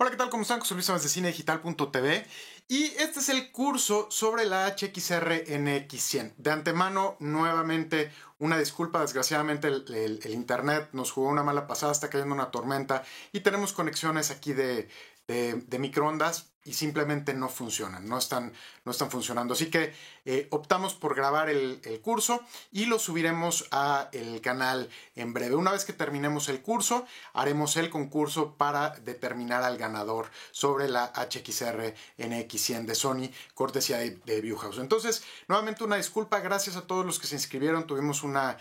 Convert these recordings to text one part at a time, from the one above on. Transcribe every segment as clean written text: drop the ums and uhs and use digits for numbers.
Hola, ¿qué tal? ¿Cómo están? José Luis Sáenz de cinedigital.tv y este es el curso sobre la HXR NX100. De antemano, nuevamente, una disculpa. Desgraciadamente, el internet nos jugó una mala pasada, está cayendo una tormenta y tenemos conexiones aquí de microondas y simplemente no funcionan, no están funcionando. Así que optamos por grabar el curso y lo subiremos a el canal en breve. Una vez que terminemos el curso, haremos el concurso para determinar al ganador sobre la HXR NX100 de Sony, cortesía de Viewhouse. Entonces, nuevamente una disculpa, gracias a todos los que se inscribieron, tuvimos una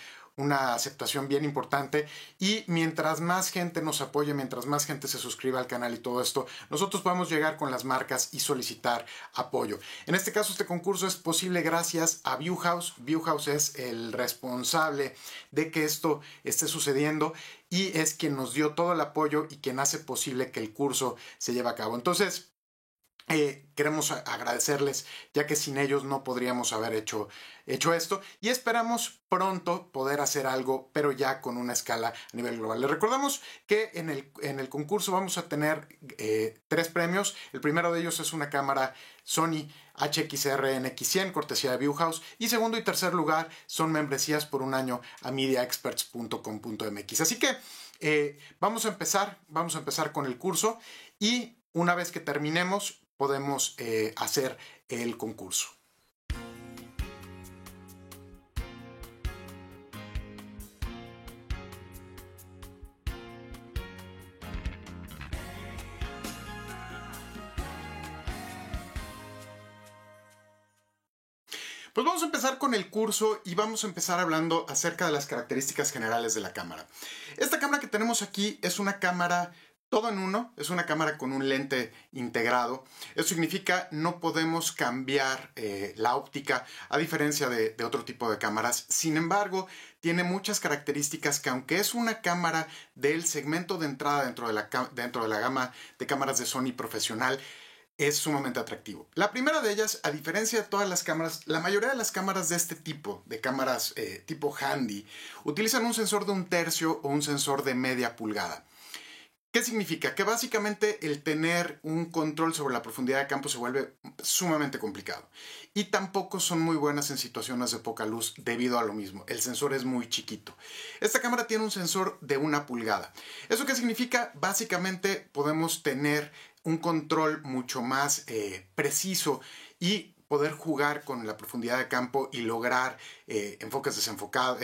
aceptación bien importante y mientras más gente nos apoye, mientras más gente se suscriba al canal y todo esto, nosotros podemos llegar con las marcas y solicitar apoyo. En este caso, este concurso es posible gracias a Viewhouse. Viewhouse es el responsable de que esto esté sucediendo y es quien nos dio todo el apoyo y quien hace posible que el curso se lleve a cabo. Entonces, queremos agradecerles, ya que sin ellos no podríamos haber hecho esto y esperamos pronto poder hacer algo, pero ya con una escala a nivel global. Les recordamos que en el concurso vamos a tener 3 premios. El primero de ellos es una cámara Sony HXR NX100, cortesía de Viewhouse, y segundo y tercer lugar son membresías por un año a mediaexperts.com.mx. Así que vamos a empezar con el curso y una vez que terminemos podemos hacer el concurso. Pues vamos a empezar con el curso y vamos a empezar hablando acerca de las características generales de la cámara. Esta cámara que tenemos aquí es una cámara todo en uno, es una cámara con un lente integrado. Eso significa no podemos cambiar la óptica a diferencia de otro tipo de cámaras. Sin embargo, tiene muchas características que, aunque es una cámara del segmento de entrada dentro de la gama de cámaras de Sony profesional, es sumamente atractivo. La primera de ellas, a diferencia de todas las cámaras, la mayoría de las cámaras de este tipo, de cámaras tipo handy, utilizan un sensor de 1/3 o un sensor de media pulgada. ¿Qué significa? Que básicamente el tener un control sobre la profundidad de campo se vuelve sumamente complicado. Y tampoco son muy buenas en situaciones de poca luz debido a lo mismo. El sensor es muy chiquito. Esta cámara tiene un sensor de 1 pulgada. ¿Eso qué significa? Básicamente podemos tener un control mucho más preciso y poder jugar con la profundidad de campo y lograr enfoques desenfocados,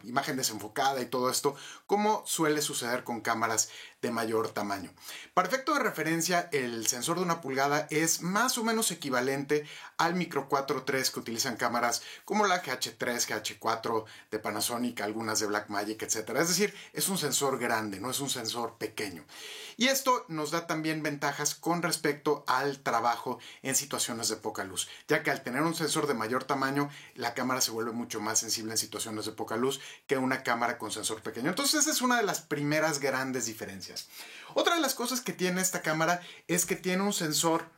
imagen desenfocada y todo esto, como suele suceder con cámaras de mayor tamaño. Para efecto de referencia, el sensor de 1 pulgada es más o menos equivalente al Micro 4 III que utilizan cámaras como la GH3, GH4 de Panasonic, algunas de Blackmagic, etc. Es decir, es un sensor grande, no es un sensor pequeño. Y esto nos da también ventajas con respecto al trabajo en situaciones de poca luz, ya que al tener un sensor de mayor tamaño, la cámara se vuelve mucho más sensible en situaciones de poca luz que una cámara con sensor pequeño. Entonces, esa es una de las primeras grandes diferencias. Otra de las cosas que tiene esta cámara es que tiene un sensor,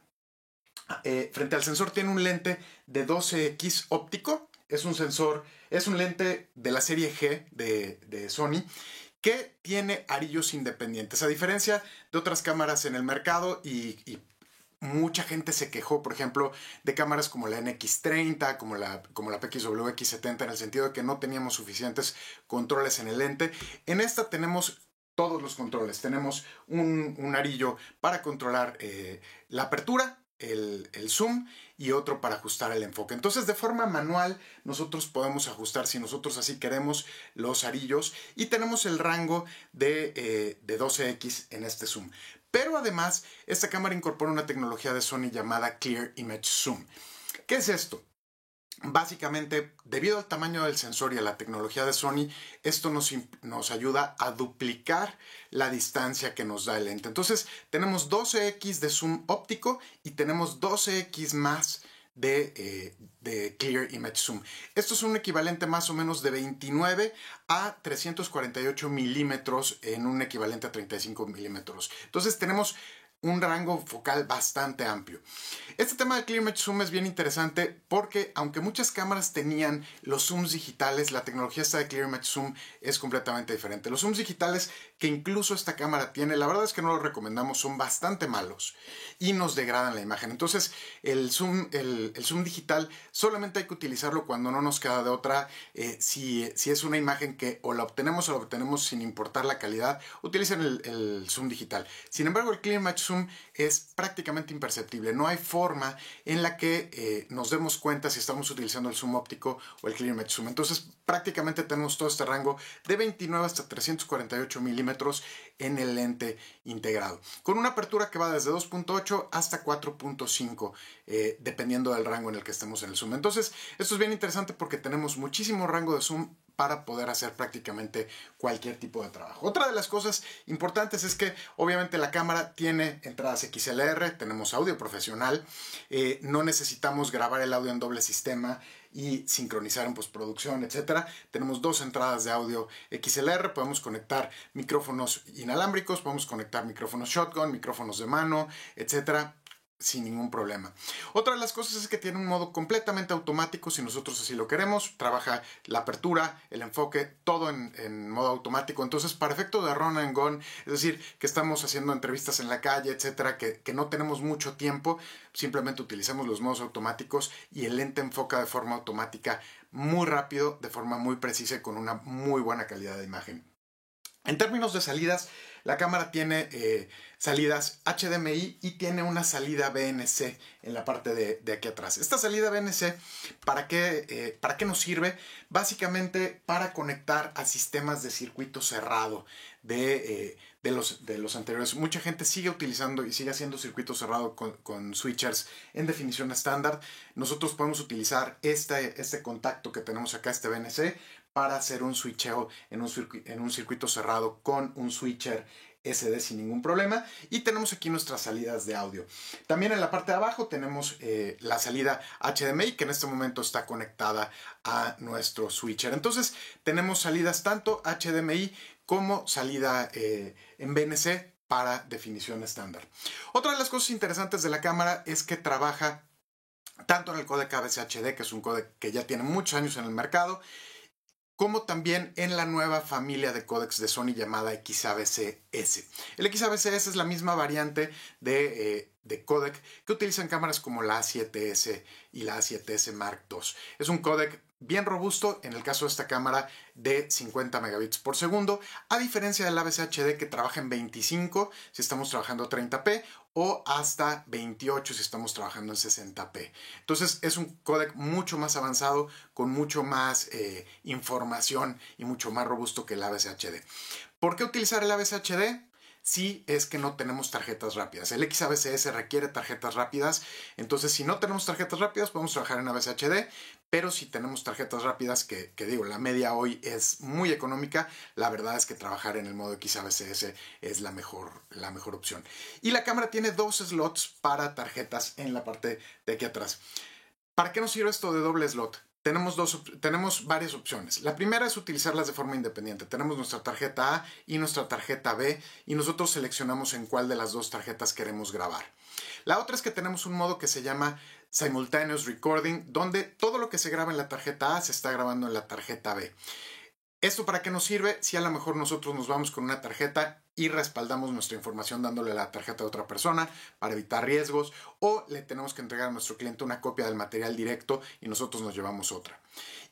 frente al sensor tiene un lente de 12x óptico. Es un lente de la serie G de Sony, que tiene arillos independientes, a diferencia de otras cámaras en el mercado y mucha gente se quejó, por ejemplo, de cámaras como la NX30, como la PXWX70, en el sentido de que no teníamos suficientes controles en el lente. En esta tenemos todos los controles. Tenemos un arillo para controlar la apertura, el zoom y otro para ajustar el enfoque. Entonces, de forma manual, nosotros podemos ajustar, si nosotros así queremos, los arillos, y tenemos el rango de 12x en este zoom. Pero además, esta cámara incorpora una tecnología de Sony llamada Clear Image Zoom. ¿Qué es esto? Básicamente, debido al tamaño del sensor y a la tecnología de Sony, esto nos ayuda a duplicar la distancia que nos da el lente. Entonces, tenemos 12x de zoom óptico y tenemos 12x más de Clear Image Zoom. Esto es un equivalente más o menos de 29 a 348 milímetros en un equivalente a 35 milímetros. Entonces, tenemos un rango focal bastante amplio. Este tema de Clear Image Zoom es bien interesante porque, aunque muchas cámaras tenían los zooms digitales, la tecnología esta de Clear Image Zoom es completamente diferente. Los zooms digitales que incluso esta cámara tiene. La verdad es que no los recomendamos, son bastante malos y nos degradan la imagen. Entonces el zoom digital solamente hay que utilizarlo cuando no nos queda de otra. Si es una imagen que o la obtenemos sin importar la calidad, utilicen el zoom digital. Sin embargo, el Clear Image Zoom es prácticamente imperceptible. No hay forma en la que nos demos cuenta si estamos utilizando el zoom óptico o el Clear Image Zoom. Entonces prácticamente tenemos todo este rango de 29 hasta 348 milímetros en el lente integrado, con una apertura que va desde 2.8 hasta 4.5, dependiendo del rango en el que estemos en el zoom. Entonces esto es bien interesante porque tenemos muchísimo rango de zoom para poder hacer prácticamente cualquier tipo de trabajo. Otra de las cosas importantes es que obviamente la cámara tiene entradas XLR, tenemos audio profesional, no necesitamos grabar el audio en doble sistema y sincronizar en postproducción, etcétera. Tenemos 2 entradas de audio XLR, podemos conectar micrófonos inalámbricos, podemos conectar micrófonos shotgun, micrófonos de mano, etcétera, sin ningún problema. Otra de las cosas es que tiene un modo completamente automático si nosotros así lo queremos. Trabaja la apertura, el enfoque, todo en modo automático. Entonces, para efecto de run and gun, es decir, que estamos haciendo entrevistas en la calle, etcétera, que no tenemos mucho tiempo, simplemente utilizamos los modos automáticos y el lente enfoca de forma automática muy rápido, de forma muy precisa y con una muy buena calidad de imagen. En términos de salidas, la cámara tiene salidas HDMI y tiene una salida BNC en la parte de aquí atrás. Esta salida BNC, ¿para qué nos sirve? Básicamente para conectar a sistemas de circuito cerrado de los anteriores. Mucha gente sigue utilizando y sigue haciendo circuito cerrado con switchers en definición estándar. Nosotros podemos utilizar este contacto que tenemos acá, este BNC, para hacer un switcheo en un circuito cerrado con un switcher SD sin ningún problema. Y tenemos aquí nuestras salidas de audio. También en la parte de abajo tenemos la salida HDMI, que en este momento está conectada a nuestro switcher. Entonces tenemos salidas tanto HDMI como salida en BNC para definición estándar. Otra de las cosas interesantes de la cámara es que trabaja tanto en el códec AVC-HD, que es un códec que ya tiene muchos años en el mercado, como también en la nueva familia de códecs de Sony llamada XAVC-S. El XAVC-S es la misma variante de códec que utilizan cámaras como la A7S y la A7S Mark II. Es un códec bien robusto, en el caso de esta cámara, de 50 megabits por segundo, a diferencia del AVC-HD que trabaja en 25 si estamos trabajando a 30p o hasta 28 si estamos trabajando en 60p. Entonces es un códec mucho más avanzado, con mucho más información y mucho más robusto que el AVC-HD. ¿Por qué utilizar el AVC-HD? Si es que no tenemos tarjetas rápidas. El XAVC-S requiere tarjetas rápidas, entonces si no tenemos tarjetas rápidas podemos trabajar en AVC-HD, pero si tenemos tarjetas rápidas, que digo, la media hoy es muy económica, la verdad es que trabajar en el modo XAVC-S es la mejor opción. Y la cámara tiene 2 slots para tarjetas en la parte de aquí atrás. ¿Para qué nos sirve esto de doble slot? Tenemos varias opciones. La primera es utilizarlas de forma independiente. Tenemos nuestra tarjeta A y nuestra tarjeta B y nosotros seleccionamos en cuál de las 2 tarjetas queremos grabar. La otra es que tenemos un modo que se llama Simultaneous Recording, donde todo lo que se graba en la tarjeta A se está grabando en la tarjeta B. ¿Esto para qué nos sirve? Si a lo mejor nosotros nos vamos con una tarjeta y respaldamos nuestra información dándole la tarjeta a otra persona para evitar riesgos, o le tenemos que entregar a nuestro cliente una copia del material directo y nosotros nos llevamos otra.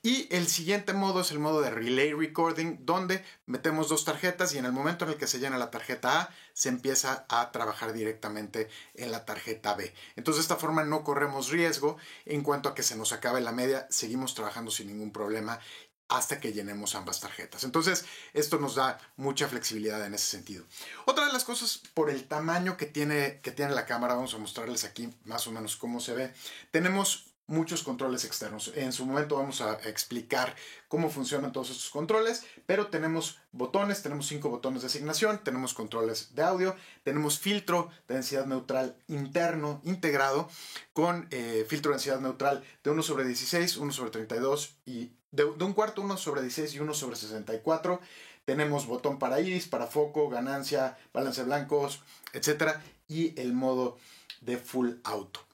Y el siguiente modo es el modo de Relay Recording, donde metemos 2 tarjetas y en el momento en el que se llena la tarjeta A, se empieza a trabajar directamente en la tarjeta B. Entonces de esta forma no corremos riesgo en cuanto a que se nos acabe la media, seguimos trabajando sin ningún problema hasta que llenemos ambas tarjetas. Entonces, esto nos da mucha flexibilidad en ese sentido. Otra de las cosas, por el tamaño que tiene la cámara, vamos a mostrarles aquí más o menos cómo se ve. Tenemos muchos controles externos. En su momento vamos a explicar cómo funcionan todos estos controles, pero tenemos botones, tenemos 5 botones de asignación, tenemos controles de audio, tenemos filtro de densidad neutral interno integrado con filtro de densidad neutral de 1/16, 1/32 y de 1/4, 1/16 y 1/64. Tenemos botón para iris, para foco, ganancia, balance de blancos, etc. Y el modo de full auto.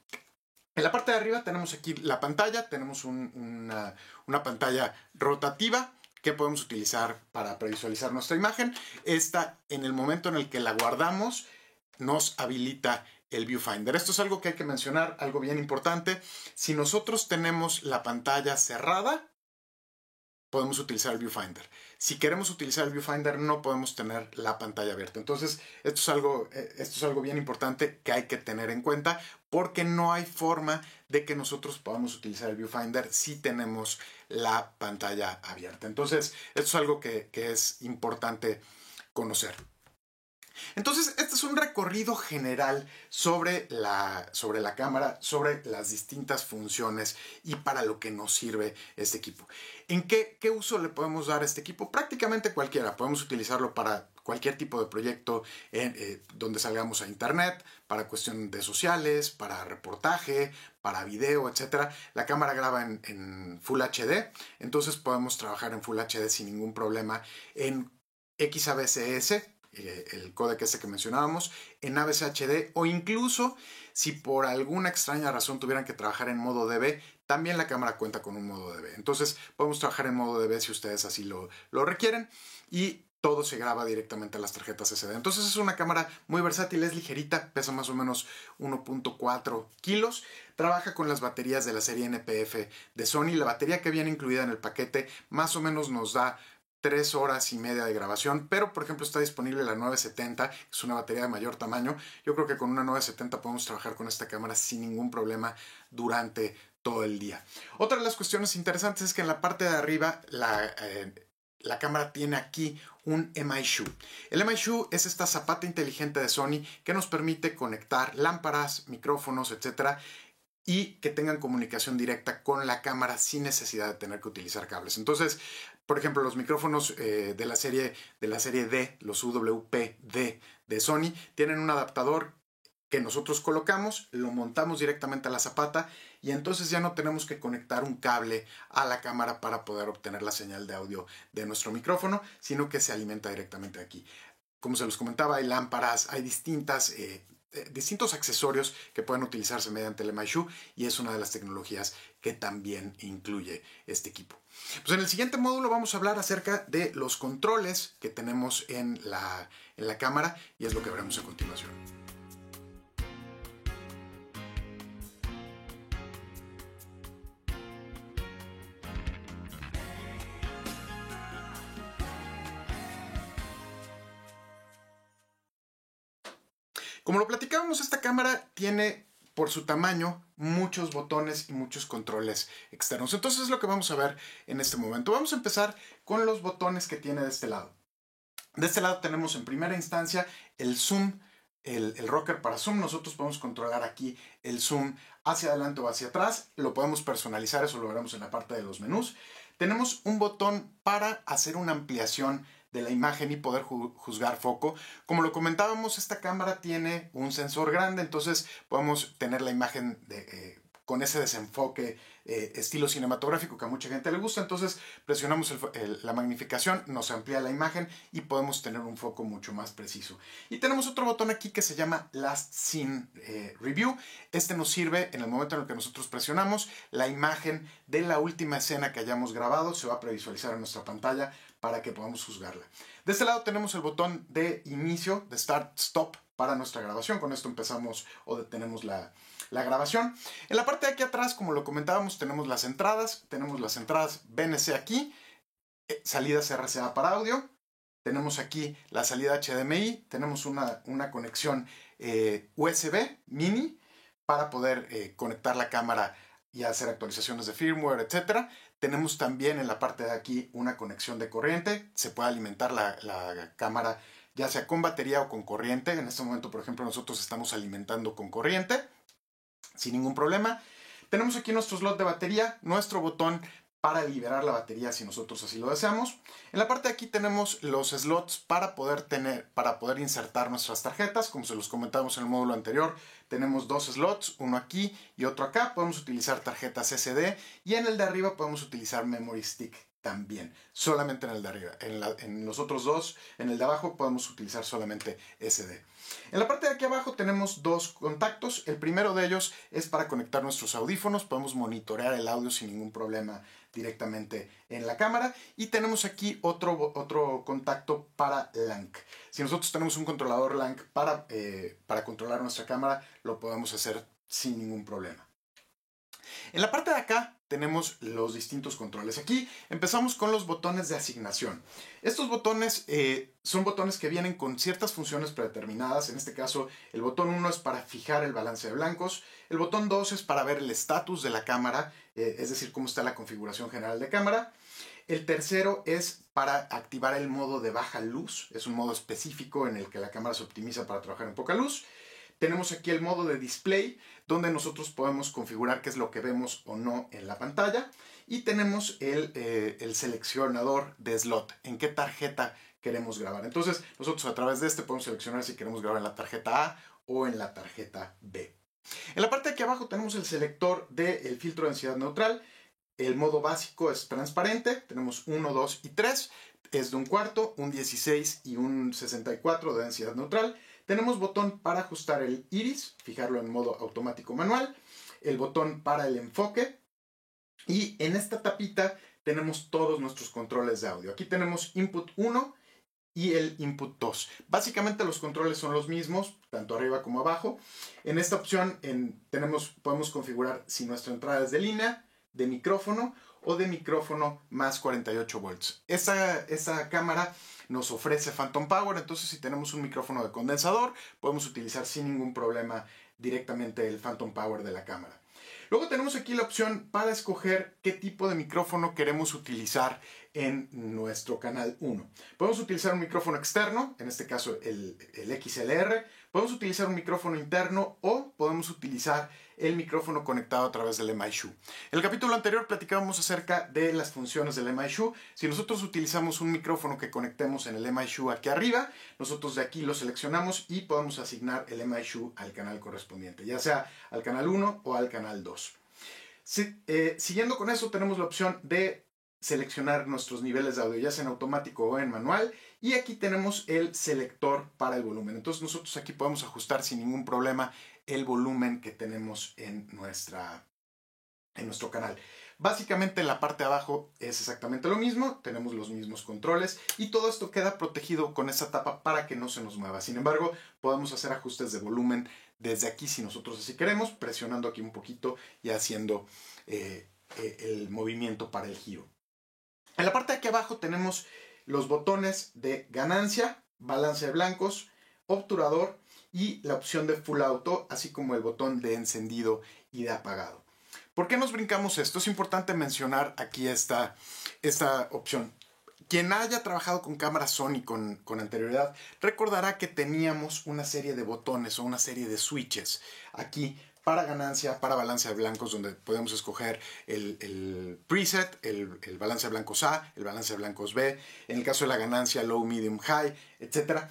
En la parte de arriba tenemos aquí la pantalla, tenemos una pantalla rotativa ¿Qué podemos utilizar para previsualizar nuestra imagen? Esta, en el momento en el que la guardamos, nos habilita el viewfinder. Esto es algo que hay que mencionar, algo bien importante. Si nosotros tenemos la pantalla cerrada, podemos utilizar el viewfinder. Si queremos utilizar el viewfinder, no podemos tener la pantalla abierta. Entonces, esto es algo bien importante que hay que tener en cuenta, porque no hay forma de que nosotros podamos utilizar el viewfinder si tenemos la pantalla abierta. Entonces, esto es algo que es importante conocer. Entonces, este es un recorrido general sobre la cámara, sobre las distintas funciones y para lo que nos sirve este equipo. ¿En qué uso le podemos dar a este equipo? Prácticamente cualquiera. Podemos utilizarlo para cualquier tipo de proyecto donde salgamos a internet, para cuestiones de sociales, para reportaje, para video, etc. La cámara graba en Full HD, entonces podemos trabajar en Full HD sin ningún problema en XAVCS, el códec que mencionábamos, en AVC HD, o incluso si por alguna extraña razón tuvieran que trabajar en modo DV, también la cámara cuenta con un modo DV. Entonces podemos trabajar en modo DV si ustedes así lo requieren, y todo se graba directamente a las tarjetas SD. Entonces es una cámara muy versátil, es ligerita, pesa más o menos 1.4 kilos. Trabaja con las baterías de la serie NPF de Sony. La batería que viene incluida en el paquete más o menos nos da 3 horas y media de grabación, pero por ejemplo está disponible la 970, que es una batería de mayor tamaño. Yo creo que con una 970 podemos trabajar con esta cámara sin ningún problema durante todo el día. Otra de las cuestiones interesantes es que en la parte de arriba la cámara tiene aquí un MI Shoe. El MI Shoe es esta zapata inteligente de Sony que nos permite conectar lámparas, micrófonos, etcétera, y que tengan comunicación directa con la cámara sin necesidad de tener que utilizar cables. Entonces, por ejemplo, los micrófonos de la serie D, los UWP-D de Sony, tienen un adaptador que nosotros colocamos, lo montamos directamente a la zapata, y entonces ya no tenemos que conectar un cable a la cámara para poder obtener la señal de audio de nuestro micrófono, sino que se alimenta directamente aquí. Como se los comentaba, hay lámparas, hay distintos accesorios que pueden utilizarse mediante el MI Shoe, y es una de las tecnologías que también incluye este equipo. Pues en el siguiente módulo vamos a hablar acerca de los controles que tenemos en la cámara, y es lo que veremos a continuación. Como lo platicábamos, esta cámara tiene, por su tamaño, muchos botones y muchos controles externos. Entonces es lo que vamos a ver en este momento. Vamos a empezar con los botones que tiene de este lado. De este lado tenemos en primera instancia el zoom, el rocker para zoom. Nosotros podemos controlar aquí el zoom hacia adelante o hacia atrás. Lo podemos personalizar, eso lo veremos en la parte de los menús. Tenemos un botón para hacer una ampliación de la imagen y poder juzgar foco. Como lo comentábamos, esta cámara tiene un sensor grande, entonces podemos tener la imagen con ese desenfoque estilo cinematográfico que a mucha gente le gusta. Entonces presionamos la magnificación, nos amplía la imagen y podemos tener un foco mucho más preciso. Y tenemos otro botón aquí que se llama Last Scene Review. Este nos sirve en el momento en el que nosotros presionamos, la imagen de la última escena que hayamos grabado se va a previsualizar en nuestra pantalla para que podamos juzgarla. De este lado tenemos el botón de inicio, de Start Stop, para nuestra grabación. Con esto empezamos o detenemos la grabación. En la parte de aquí atrás, como lo comentábamos, tenemos las entradas. Tenemos las entradas BNC aquí, salidas RCA para audio. Tenemos aquí la salida HDMI. Tenemos una conexión USB mini para poder conectar la cámara y hacer actualizaciones de firmware, etc. Tenemos también en la parte de aquí una conexión de corriente. Se puede alimentar la cámara ya sea con batería o con corriente. En este momento, por ejemplo, nosotros estamos alimentando con corriente sin ningún problema. Tenemos aquí nuestro slot de batería, nuestro botón para liberar la batería si nosotros así lo deseamos. En la parte de aquí tenemos los slots para poder insertar nuestras tarjetas. Como se los comentamos en el módulo anterior, tenemos dos slots, uno aquí y otro acá. Podemos utilizar tarjetas SD, y en el de arriba podemos utilizar memory stick también, solamente en el de arriba. En los otros dos, en el de abajo, podemos utilizar solamente SD. En la parte de aquí abajo tenemos dos contactos. El primero de ellos es para conectar nuestros audífonos. Podemos monitorear el audio sin ningún problema directamente en la cámara. Y tenemos aquí otro contacto para LANC. Si nosotros tenemos un controlador LANC para controlar nuestra cámara, lo podemos hacer sin ningún problema. En la parte de acá tenemos los distintos controles. Aquí empezamos con los botones de asignación. Estos botones son botones que vienen con ciertas funciones predeterminadas. En este caso, el botón 1 es para fijar el balance de blancos. El botón 2 es para ver el estatus de la cámara, es decir, cómo está la configuración general de cámara. El tercero es para activar el modo de baja luz. Es un modo específico en el que la cámara se optimiza para trabajar en poca luz. Tenemos aquí el modo de display, donde nosotros podemos configurar qué es lo que vemos o no en la pantalla. Y tenemos el seleccionador de slot, en qué tarjeta queremos grabar. Entonces, nosotros a través de este podemos seleccionar si queremos grabar en la tarjeta A o en la tarjeta B. En la parte de aquí abajo tenemos el selector del filtro de densidad neutral. El modo básico es transparente. Tenemos 1, 2 y 3. Es de un cuarto, un 16 y un 64 de densidad neutral. Tenemos botón para ajustar el iris, fijarlo en modo automático manual, el botón para el enfoque y en esta tapita tenemos todos nuestros controles de audio. Aquí tenemos input 1 y el input 2. Básicamente los controles son los mismos, tanto arriba como abajo. En esta opción podemos configurar si nuestra entrada es de línea, de micrófono o de micrófono más 48 volts. Esa cámara nos ofrece Phantom Power, entonces si tenemos un micrófono de condensador, podemos utilizar sin ningún problema directamente el Phantom Power de la cámara. Luego tenemos aquí la opción para escoger qué tipo de micrófono queremos utilizar en nuestro canal 1. Podemos utilizar un micrófono externo, en este caso el XLR, podemos utilizar un micrófono interno o podemos utilizar el micrófono conectado a través del MI-Shoe. En el capítulo anterior platicábamos acerca de las funciones del MI-Shoe. Si nosotros utilizamos un micrófono que conectemos en el MI-Shoe aquí arriba, nosotros de aquí lo seleccionamos y podemos asignar el MI-Shoe al canal correspondiente, ya sea al canal 1 o al canal 2. Siguiendo con eso, tenemos la opción de seleccionar nuestros niveles de audio, ya sea en automático o en manual, y aquí tenemos el selector para el volumen. Entonces nosotros aquí podemos ajustar sin ningún problema el volumen que tenemos en nuestro canal. Básicamente en la parte de abajo es exactamente lo mismo, tenemos los mismos controles y todo esto queda protegido con esa tapa para que no se nos mueva. Sin embargo, podemos hacer ajustes de volumen desde aquí si nosotros así queremos, presionando aquí un poquito y haciendo el movimiento para el giro. En la parte de aquí abajo tenemos los botones de ganancia, balance de blancos, obturador y la opción de Full Auto, así como el botón de encendido y de apagado. ¿Por qué nos brincamos esto? Es importante mencionar aquí esta opción. Quien haya trabajado con cámaras Sony con anterioridad recordará que teníamos una serie de botones o una serie de switches aquí para ganancia, para balance de blancos, donde podemos escoger el preset, el balance de blancos A, el balance de blancos B, en el caso de la ganancia low, medium, high, etc.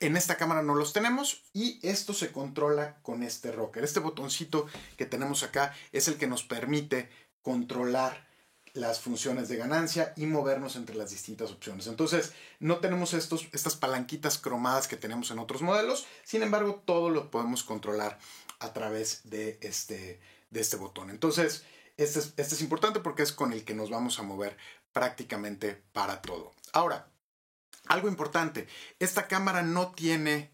En esta cámara no los tenemos y esto se controla con este rocker. Este botoncito que tenemos acá es el que nos permite controlar las funciones de ganancia y movernos entre las distintas opciones. Entonces no tenemos estas palanquitas cromadas que tenemos en otros modelos, sin embargo todo lo podemos controlar a través de este botón. Entonces este es importante porque es con el que nos vamos a mover prácticamente para todo. Ahora, algo importante, esta cámara no tiene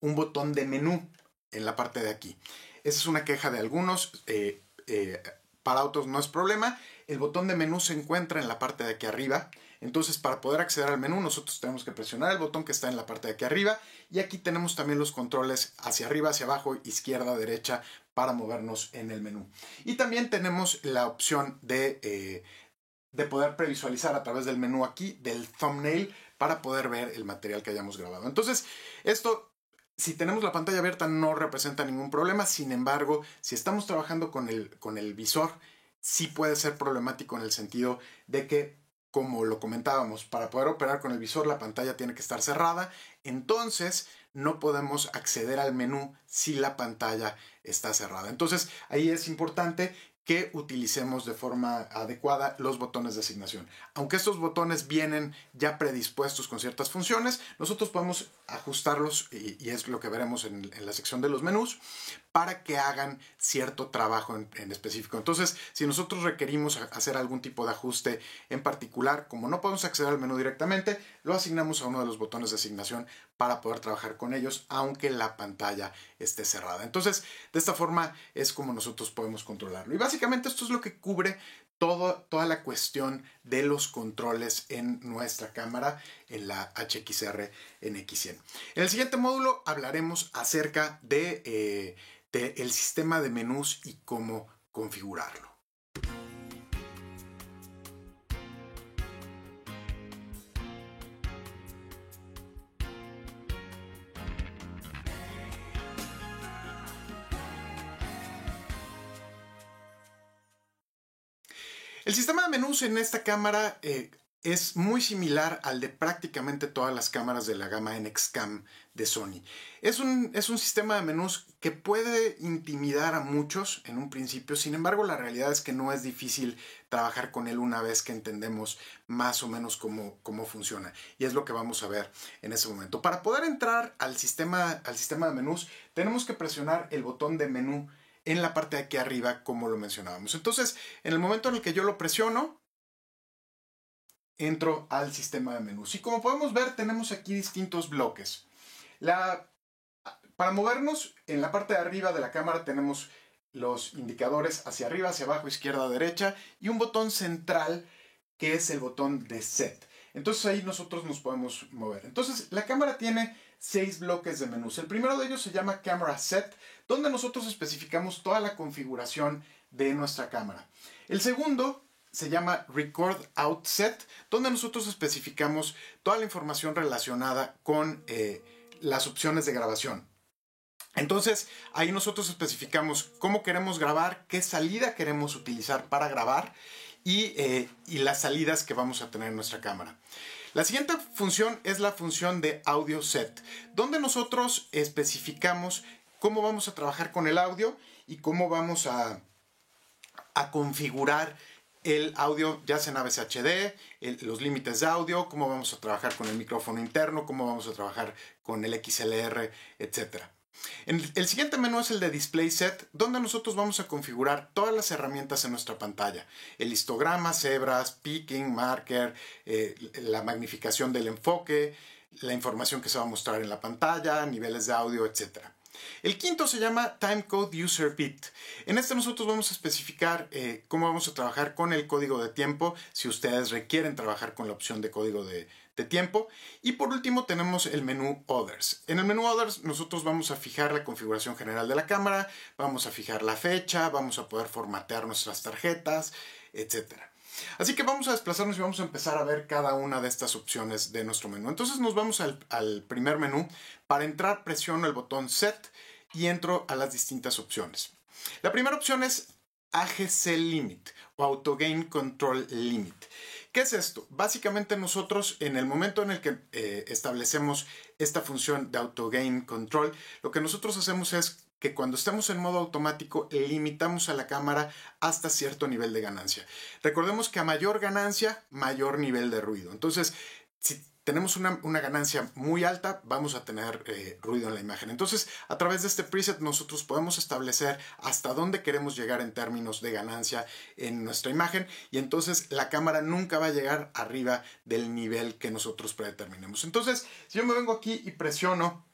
un botón de menú en la parte de aquí. Esa es una queja de algunos, para otros no es problema. El botón de menú se encuentra en la parte de aquí arriba. Entonces, para poder acceder al menú, nosotros tenemos que presionar el botón que está en la parte de aquí arriba. Y aquí tenemos también los controles hacia arriba, hacia abajo, izquierda, derecha, para movernos en el menú. Y también tenemos la opción de poder previsualizar a través del menú aquí, del thumbnail, para poder ver el material que hayamos grabado. Entonces, esto, si tenemos la pantalla abierta, no representa ningún problema. Sin embargo, si estamos trabajando con el visor, sí puede ser problemático en el sentido de que, como lo comentábamos, para poder operar con el visor la pantalla tiene que estar cerrada, entonces no podemos acceder al menú si la pantalla está cerrada. Entonces ahí es importante que utilicemos de forma adecuada los botones de asignación. Aunque estos botones vienen ya predispuestos con ciertas funciones, nosotros podemos ajustarlos, y es lo que veremos en la sección de los menús, para que hagan cierto trabajo en específico. Entonces, si nosotros requerimos hacer algún tipo de ajuste en particular, como no podemos acceder al menú directamente, lo asignamos a uno de los botones de asignación para poder trabajar con ellos, aunque la pantalla esté cerrada. Entonces, de esta forma es como nosotros podemos controlarlo. Y básicamente esto es lo que cubre toda la cuestión de los controles en nuestra cámara, en la HXR NX100. En el siguiente módulo hablaremos acerca de el sistema de menús y cómo configurarlo. El sistema de menús en esta cámara es muy similar al de prácticamente todas las cámaras de la gama NXCAM de Sony. Es un sistema de menús que puede intimidar a muchos en un principio, sin embargo la realidad es que no es difícil trabajar con él una vez que entendemos más o menos cómo funciona, y es lo que vamos a ver en ese momento. Para poder entrar al sistema de menús tenemos que presionar el botón de menú en la parte de aquí arriba, como lo mencionábamos. Entonces, en el momento en el que yo lo presiono, entro al sistema de menús. Y como podemos ver, tenemos aquí distintos bloques. Para movernos, en la parte de arriba de la cámara tenemos los indicadores hacia arriba, hacia abajo, izquierda, derecha, y un botón central que es el botón de Set. Entonces ahí nosotros nos podemos mover. Entonces la cámara tiene 6 bloques de menús. El primero de ellos se llama Camera Set, donde nosotros especificamos toda la configuración de nuestra cámara. El segundo se llama Record Out Set, donde nosotros especificamos toda la información relacionada con las opciones de grabación. Entonces, ahí nosotros especificamos cómo queremos grabar, qué salida queremos utilizar para grabar y las salidas que vamos a tener en nuestra cámara. La siguiente función es la función de Audio Set, donde nosotros especificamos cómo vamos a trabajar con el audio y cómo vamos a configurar el audio, ya sea en AVC-HD, los límites de audio, cómo vamos a trabajar con el micrófono interno, cómo vamos a trabajar con el XLR, etc. El siguiente menú es el de Display Set, donde nosotros vamos a configurar todas las herramientas en nuestra pantalla. El histograma, cebras, picking, marker, la magnificación del enfoque, la información que se va a mostrar en la pantalla, niveles de audio, etc. El quinto se llama Timecode User Bit. En este nosotros vamos a especificar cómo vamos a trabajar con el código de tiempo, si ustedes requieren trabajar con la opción de código de tiempo. Y por último tenemos el menú Others. En el menú Others nosotros vamos a fijar la configuración general de la cámara, vamos a fijar la fecha, vamos a poder formatear nuestras tarjetas, etc. Así que vamos a desplazarnos y vamos a empezar a ver cada una de estas opciones de nuestro menú. Entonces nos vamos al primer menú. Para entrar presiono el botón Set y entro a las distintas opciones. La primera opción es AGC Limit o Auto Gain Control Limit. ¿Qué es esto? Básicamente nosotros en el momento en el que establecemos esta función de Auto Gain Control, lo que nosotros hacemos es que cuando estemos en modo automático limitamos a la cámara hasta cierto nivel de ganancia. Recordemos que a mayor ganancia, mayor nivel de ruido. Entonces, si tenemos una ganancia muy alta, vamos a tener ruido en la imagen. Entonces, a través de este preset nosotros podemos establecer hasta dónde queremos llegar en términos de ganancia en nuestra imagen, y entonces la cámara nunca va a llegar arriba del nivel que nosotros predeterminemos. Entonces, si yo me vengo aquí y presiono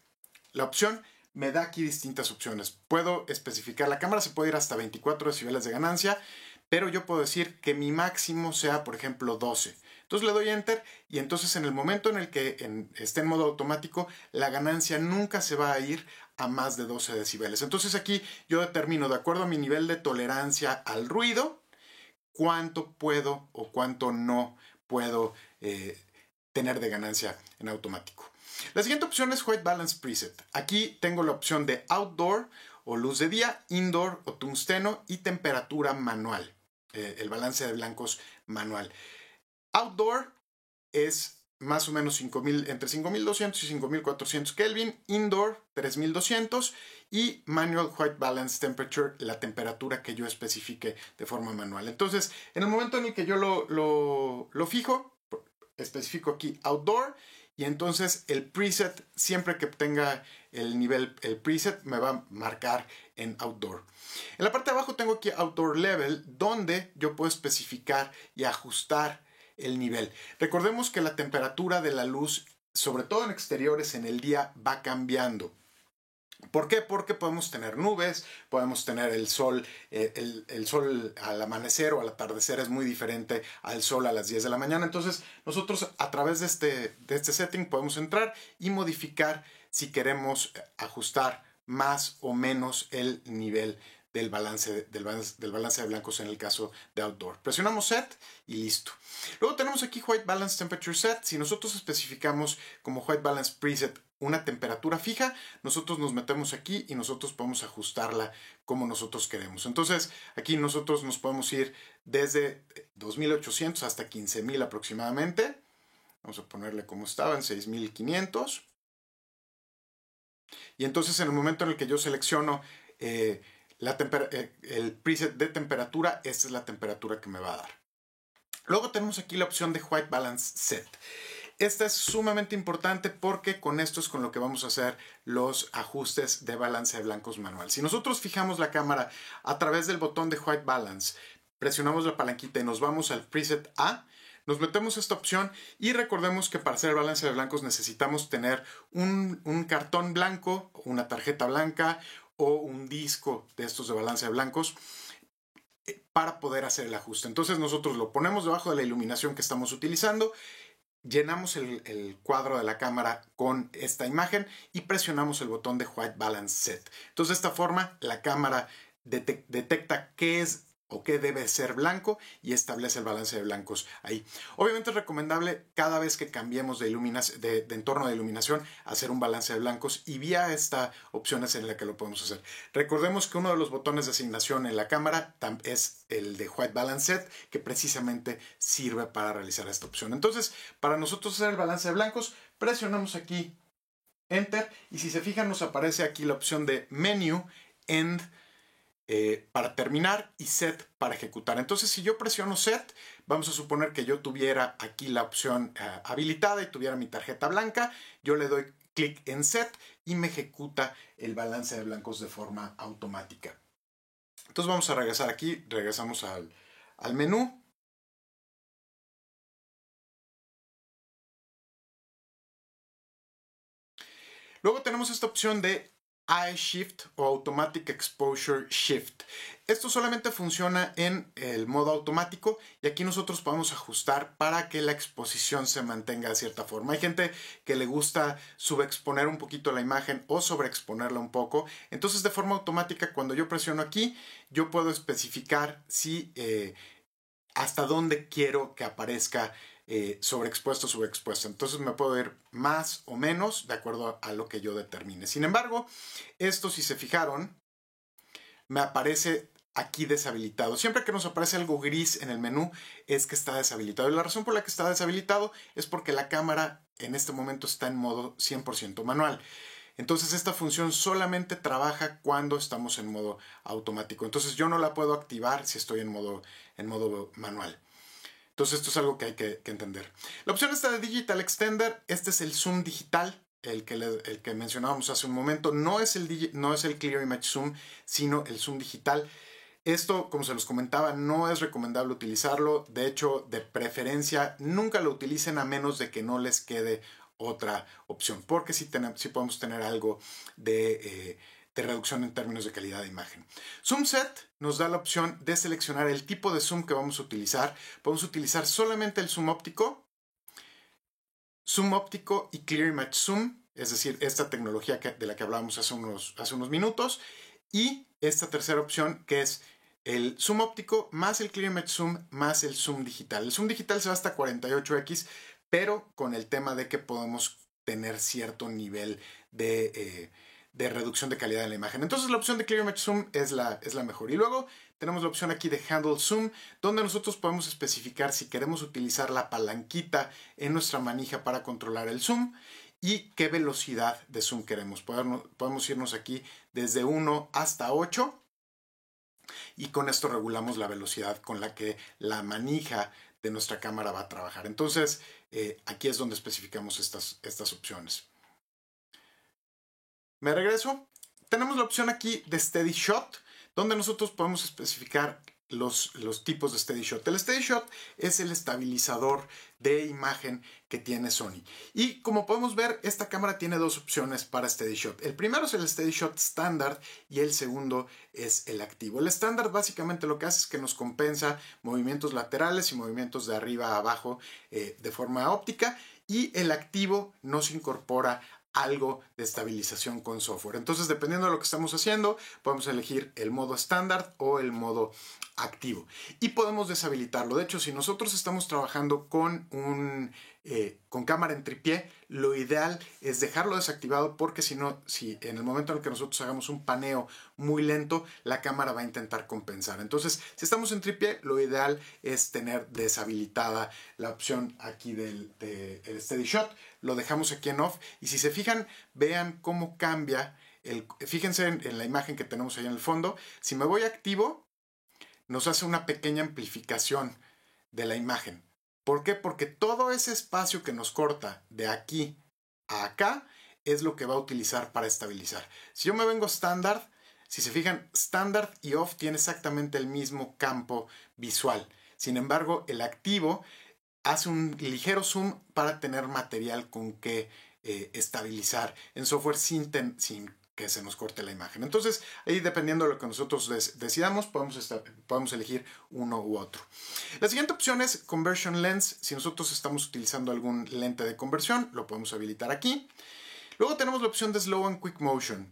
la opción, me da aquí distintas opciones. Puedo especificar, la cámara se puede ir hasta 24 decibeles de ganancia, pero yo puedo decir que mi máximo sea, por ejemplo, 12. Entonces le doy Enter y entonces en el momento en el que esté en modo automático, la ganancia nunca se va a ir a más de 12 decibeles. Entonces aquí yo determino, de acuerdo a mi nivel de tolerancia al ruido, cuánto puedo o cuánto no puedo tener de ganancia en automático. La siguiente opción es White Balance Preset. Aquí tengo la opción de Outdoor o luz de día, Indoor o tungsteno y temperatura manual, el balance de blancos manual. Outdoor es más o menos entre 5200 y 5400 Kelvin, indoor 3200 y manual white balance temperature, la temperatura que yo especifique de forma manual. Entonces, en el momento en el que yo lo fijo, especifico aquí outdoor y entonces el preset, siempre que tenga el nivel, el preset me va a marcar en outdoor. En la parte de abajo tengo aquí outdoor level, donde yo puedo especificar y ajustar el nivel. Recordemos que la temperatura de la luz, sobre todo en exteriores en el día, va cambiando. ¿Por qué? Porque podemos tener nubes, podemos tener el sol. El sol al amanecer o al atardecer es muy diferente al sol a las 10 de la mañana. Entonces nosotros a través de este setting podemos entrar y modificar si queremos ajustar más o menos el nivel del balance de blancos en el caso de outdoor. Presionamos set y listo. Luego tenemos aquí white balance temperature set. Si nosotros especificamos como white balance preset una temperatura fija, nosotros nos metemos aquí y nosotros podemos ajustarla como nosotros queremos. Entonces aquí nosotros nos podemos ir desde 2800 hasta 15000 aproximadamente. Vamos a ponerle como estaba en 6500. Y entonces en el momento en el que yo selecciono el preset de temperatura, esta es la temperatura que me va a dar. Luego tenemos aquí la opción de White Balance Set. Esta es sumamente importante porque con esto es con lo que vamos a hacer los ajustes de balance de blancos manual. Si nosotros fijamos la cámara a través del botón de White Balance, presionamos la palanquita y nos vamos al preset A, nos metemos esta opción y recordemos que para hacer el balance de blancos necesitamos tener un cartón blanco, una tarjeta blanca o un disco de estos de balance de blancos para poder hacer el ajuste. Entonces nosotros lo ponemos debajo de la iluminación que estamos utilizando, llenamos el cuadro de la cámara con esta imagen y presionamos el botón de White Balance Set. Entonces de esta forma la cámara detecta qué es o qué debe ser blanco y establece el balance de blancos ahí. Obviamente es recomendable cada vez que cambiemos de entorno de iluminación hacer un balance de blancos y vía esta opción es en la que lo podemos hacer. Recordemos que uno de los botones de asignación en la cámara es el de White Balance Set, que precisamente sirve para realizar esta opción. Entonces, para nosotros hacer el balance de blancos, presionamos aquí Enter y si se fijan nos aparece aquí la opción de Menu, End, para terminar y set para ejecutar. Entonces si yo presiono set, vamos a suponer que yo tuviera aquí la opción habilitada y tuviera mi tarjeta blanca, yo le doy clic en set y me ejecuta el balance de blancos de forma automática. Entonces vamos a regresar aquí, regresamos al menú. Luego tenemos esta opción de Eye Shift o Automatic Exposure Shift. Esto solamente funciona en el modo automático y aquí nosotros podemos ajustar para que la exposición se mantenga de cierta forma. Hay gente que le gusta subexponer un poquito la imagen o sobreexponerla un poco. Entonces de forma automática cuando yo presiono aquí yo puedo especificar si hasta dónde quiero que aparezca sobreexpuesto, subexpuesto. Entonces me puedo ir más o menos de acuerdo a lo que yo determine. Sin embargo, esto si se fijaron, me aparece aquí deshabilitado. Siempre que nos aparece algo gris en el menú es que está deshabilitado. Y la razón por la que está deshabilitado es porque la cámara en este momento está en modo 100% manual. Entonces esta función solamente trabaja cuando estamos en modo automático. Entonces yo no la puedo activar si estoy en modo manual. Entonces esto es algo que hay que entender. La opción esta de Digital Extender, este es el zoom digital, el que mencionábamos hace un momento. No es el Clear Image Zoom, sino el zoom digital. Esto, como se los comentaba, no es recomendable utilizarlo. De hecho, de preferencia, nunca lo utilicen a menos de que no les quede otra opción. Porque sí podemos tener algo de reducción en términos de calidad de imagen. Zoom Set nos da la opción de seleccionar el tipo de zoom que vamos a utilizar. Podemos utilizar solamente el zoom óptico y Clear Image Zoom, es decir, esta tecnología de la que hablábamos hace unos minutos, y esta tercera opción que es el zoom óptico más el Clear Image Zoom más el zoom digital. El zoom digital se va hasta 48x, pero con el tema de que podemos tener cierto nivel de de reducción de calidad en la imagen. Entonces la opción de Clear Image Zoom es la mejor. Y luego tenemos la opción aquí de Handle Zoom, donde nosotros podemos especificar si queremos utilizar la palanquita en nuestra manija para controlar el zoom y qué velocidad de zoom queremos. Podemos irnos aquí desde 1 hasta 8 y con esto regulamos la velocidad con la que la manija de nuestra cámara va a trabajar. Entonces aquí es donde especificamos estas opciones. Me regreso. Tenemos la opción aquí de Steady Shot, donde nosotros podemos especificar los tipos de Steady Shot. El Steady Shot es el estabilizador de imagen que tiene Sony. Y como podemos ver, esta cámara tiene dos opciones para Steady Shot. El primero es el Steady Shot Standard y el segundo es el activo. El Standard básicamente lo que hace es que nos compensa movimientos laterales y movimientos de arriba a abajo de forma óptica, y el activo nos incorpora algo de estabilización con software. Entonces, dependiendo de lo que estamos haciendo, podemos elegir el modo estándar o el modo activo y podemos deshabilitarlo. De hecho, si nosotros estamos trabajando con con cámara en tripié, lo ideal es dejarlo desactivado, porque si en el momento en el que nosotros hagamos un paneo muy lento, la cámara va a intentar compensar. Entonces, si estamos en tripié, lo ideal es tener deshabilitada la opción aquí del Steady Shot. Lo dejamos aquí en off y si se fijan, vean cómo cambia. Fíjense en la imagen que tenemos ahí en el fondo. Si me voy a activo, nos hace una pequeña amplificación de la imagen. ¿Por qué? Porque todo ese espacio que nos corta de aquí a acá es lo que va a utilizar para estabilizar. Si yo me vengo estándar, si se fijan, estándar y off tiene exactamente el mismo campo visual. Sin embargo, el activo hace un ligero zoom para tener material con que estabilizar en software sin que se nos corte la imagen. Entonces, ahí dependiendo de lo que nosotros decidamos, podemos elegir uno u otro. La siguiente opción es Conversion Lens. Si nosotros estamos utilizando algún lente de conversión, lo podemos habilitar aquí. Luego tenemos la opción de Slow and Quick Motion.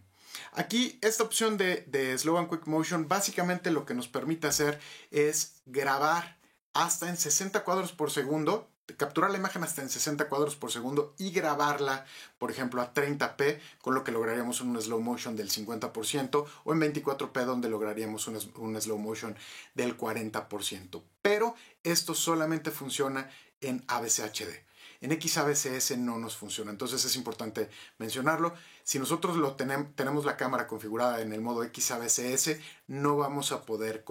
Aquí, esta opción de Slow and Quick Motion, básicamente lo que nos permite hacer es grabar hasta en 60 cuadros por segundo, capturar la imagen hasta en 60 cuadros por segundo y grabarla, por ejemplo, a 30p, con lo que lograríamos un slow motion del 50%, o en 24p, donde lograríamos un slow motion del 40%. Pero esto solamente funciona en AVC-HD. En XAVCS no nos funciona, entonces es importante mencionarlo. Si nosotros tenemos la cámara configurada en el modo XAVCS, no vamos a poder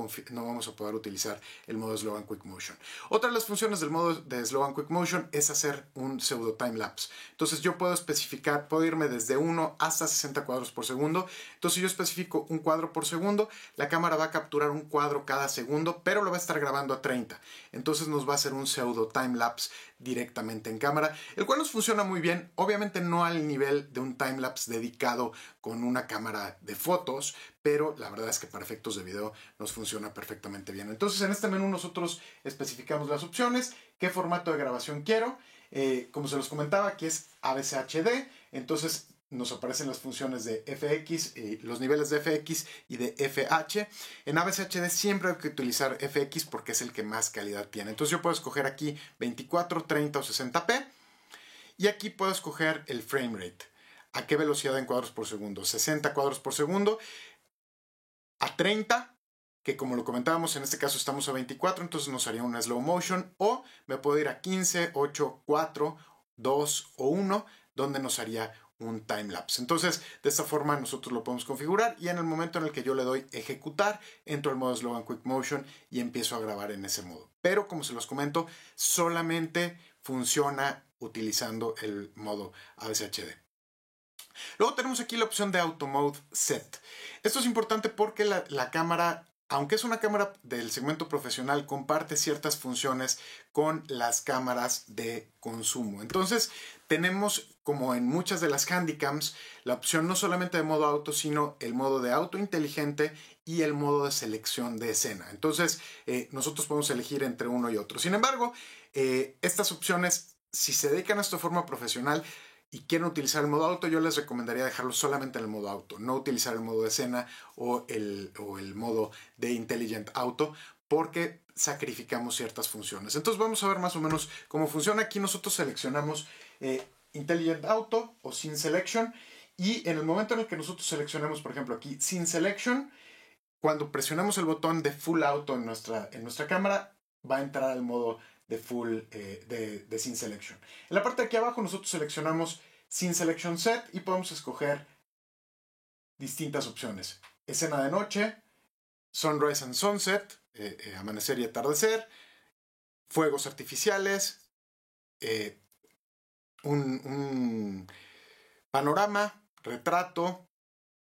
utilizar el modo Slow and Quick Motion. Otra de las funciones del modo de Slow and Quick Motion es hacer un pseudo time lapse. Entonces yo puedo irme desde 1 hasta 60 cuadros por segundo. Entonces si yo especifico un cuadro por segundo, la cámara va a capturar un cuadro cada segundo, pero lo va a estar grabando a 30. Entonces nos va a hacer un pseudo time lapse directamente en cámara, el cual nos funciona muy bien. Obviamente no al nivel de un timelapse dedicado con una cámara de fotos, pero la verdad es que para efectos de video nos funciona perfectamente bien. Entonces en este menú nosotros especificamos las opciones, qué formato de grabación quiero. Como se los comentaba, aquí es AVC-HD, entonces nos aparecen las funciones de FX, los niveles de FX y de FH. En AVC-HD siempre hay que utilizar FX porque es el que más calidad tiene. Entonces yo puedo escoger aquí 24, 30 o 60p. Y aquí puedo escoger el frame rate. ¿A qué velocidad en cuadros por segundo? 60 cuadros por segundo. A 30, que como lo comentábamos, en este caso estamos a 24, entonces nos haría una slow motion. O me puedo ir a 15, 8, 4, 2 o 1, donde nos haría un timelapse. Entonces, de esta forma nosotros lo podemos configurar y en el momento en el que yo le doy ejecutar, entro al modo Slow and Quick Motion y empiezo a grabar en ese modo. Pero como se los comento, solamente funciona utilizando el modo AVC-HD. Luego tenemos aquí la opción de Auto Mode Set. Esto es importante porque la cámara, aunque es una cámara del segmento profesional, comparte ciertas funciones con las cámaras de consumo. Entonces tenemos, como en muchas de las handycams, la opción no solamente de modo auto, sino el modo de auto inteligente y el modo de selección de escena. Entonces nosotros podemos elegir entre uno y otro. Sin embargo, estas opciones, si se dedican a esto de forma profesional y quieren utilizar el modo auto, yo les recomendaría dejarlo solamente en el modo auto, no utilizar el modo de escena o el modo de Intelligent Auto, porque sacrificamos ciertas funciones. Entonces vamos a ver más o menos cómo funciona. Aquí nosotros seleccionamos Intelligent Auto o Scene Selection Y en el momento en el que nosotros seleccionemos, por ejemplo, aquí Scene Selection, cuando presionamos el botón de Full Auto en nuestra cámara, va a entrar al modo de de Scene Selection. En la parte de aquí abajo nosotros seleccionamos Scene Selection Set y podemos escoger distintas opciones. Escena de noche, Sunrise and Sunset, amanecer y atardecer, fuegos artificiales, un panorama, retrato,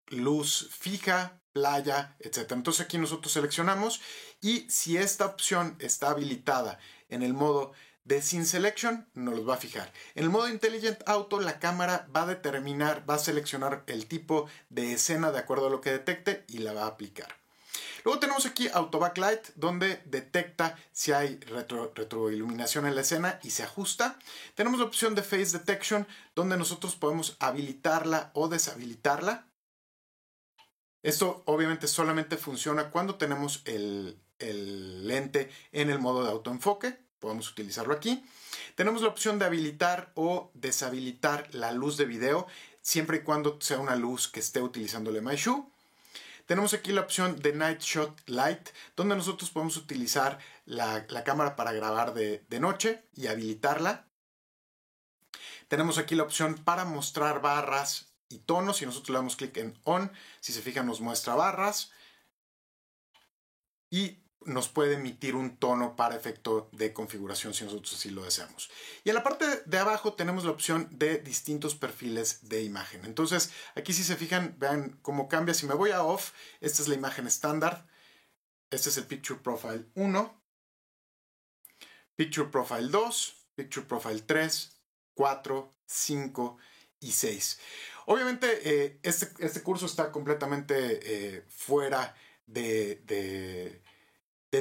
luz fija, playa, etc. Entonces aquí nosotros seleccionamos y si esta opción está habilitada en el modo de Scene Selection, nos los va a fijar. En el modo Intelligent Auto, la cámara va a seleccionar el tipo de escena de acuerdo a lo que detecte y la va a aplicar. Luego tenemos aquí Auto Backlight, donde detecta si hay retroiluminación en la escena y se ajusta. Tenemos la opción de Face Detection, donde nosotros podemos habilitarla o deshabilitarla. Esto obviamente solamente funciona cuando tenemos el lente en el modo de autoenfoque. Podemos utilizarlo aquí. Tenemos la opción de habilitar o deshabilitar la luz de video, siempre y cuando sea una luz que esté utilizando el MiShue. Tenemos aquí la opción de Night Shot Light, donde nosotros podemos utilizar la cámara para grabar de noche y habilitarla. Tenemos aquí la opción para mostrar barras y tonos. Si nosotros le damos clic en On, si se fijan nos muestra barras y nos puede emitir un tono para efecto de configuración si nosotros así lo deseamos. Y en la parte de abajo tenemos la opción de distintos perfiles de imagen. Entonces aquí si se fijan, vean cómo cambia. Si me voy a Off, esta es la imagen estándar. Este es el Picture Profile 1, Picture Profile 2, Picture Profile 3, 4, 5 y 6. Obviamente este curso está completamente fuera de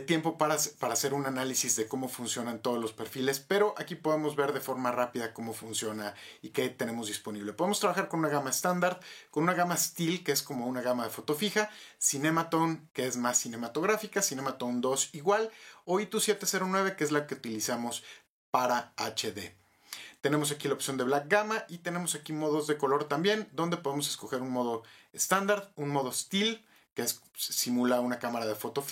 tiempo para hacer un análisis de cómo funcionan todos los perfiles, pero aquí podemos ver de forma rápida cómo funciona y qué tenemos disponible. Podemos trabajar con una gama estándar, con una gama Still, que es como una gama de foto fija, Cinematone, que es más cinematográfica, Cinematone 2 igual, o ITU 709, que es la que utilizamos para HD. Tenemos aquí la opción de Black Gamma y tenemos aquí modos de color también, donde podemos escoger un modo estándar, un modo Still, que simula una cámara de foto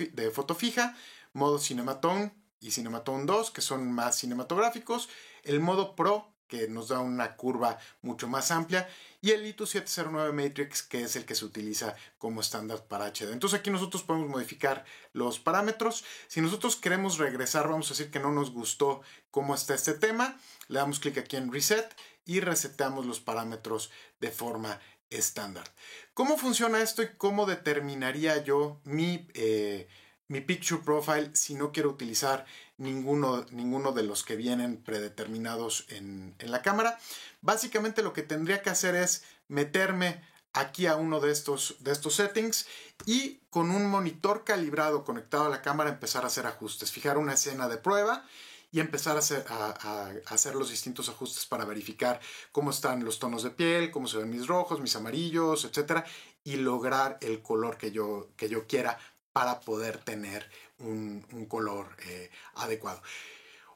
fija, modo Cinematone y Cinematone 2, que son más cinematográficos, el modo Pro, que nos da una curva mucho más amplia, y el ITU 709 Matrix, que es el que se utiliza como estándar para HD. Entonces aquí nosotros podemos modificar los parámetros. Si nosotros queremos regresar, vamos a decir que no nos gustó cómo está este tema, le damos clic aquí en Reset y reseteamos los parámetros de forma estándar. ¿Cómo funciona esto y cómo determinaría yo mi Picture Profile si no quiero utilizar ninguno de los que vienen predeterminados en la cámara? Básicamente lo que tendría que hacer es meterme aquí a uno de estos settings y con un monitor calibrado conectado a la cámara empezar a hacer ajustes, fijar una escena de prueba y empezar a hacer los distintos ajustes para verificar cómo están los tonos de piel, cómo se ven mis rojos, mis amarillos, etc. Y lograr el color que yo quiera para poder tener un color adecuado.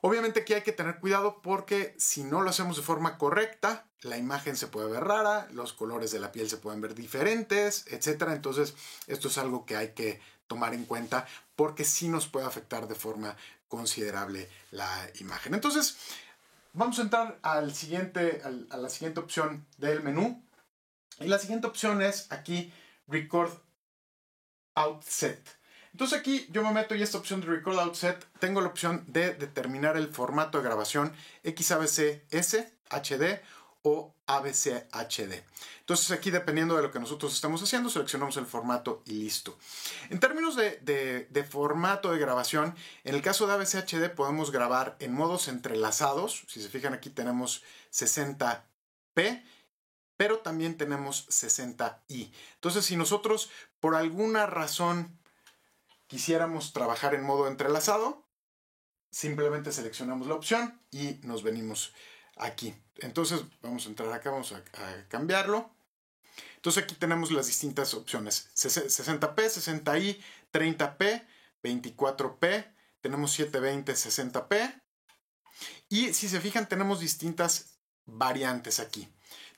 Obviamente aquí hay que tener cuidado porque si no lo hacemos de forma correcta, la imagen se puede ver rara, los colores de la piel se pueden ver diferentes, etc. Entonces esto es algo que hay que tomar en cuenta porque sí nos puede afectar de forma considerable la imagen. Entonces vamos a entrar a la siguiente opción del menú y la siguiente opción es aquí Record Outset. Entonces aquí yo me meto y esta opción de Record Outset tengo la opción de determinar el formato de grabación XAVC-S, HD o AVC HD. Entonces aquí dependiendo de lo que nosotros estamos haciendo seleccionamos el formato y listo. En términos de formato de grabación, en el caso de AVC HD podemos grabar en modos entrelazados. Si se fijan aquí tenemos 60p, pero también tenemos 60i. Entonces si nosotros por alguna razón quisiéramos trabajar en modo entrelazado, simplemente seleccionamos la opción y nos venimos aquí. Entonces vamos a entrar acá, vamos a cambiarlo. Entonces aquí tenemos las distintas opciones: 60p, 60i, 30p, 24p, tenemos 720, 60p. Y si se fijan tenemos distintas variantes aquí.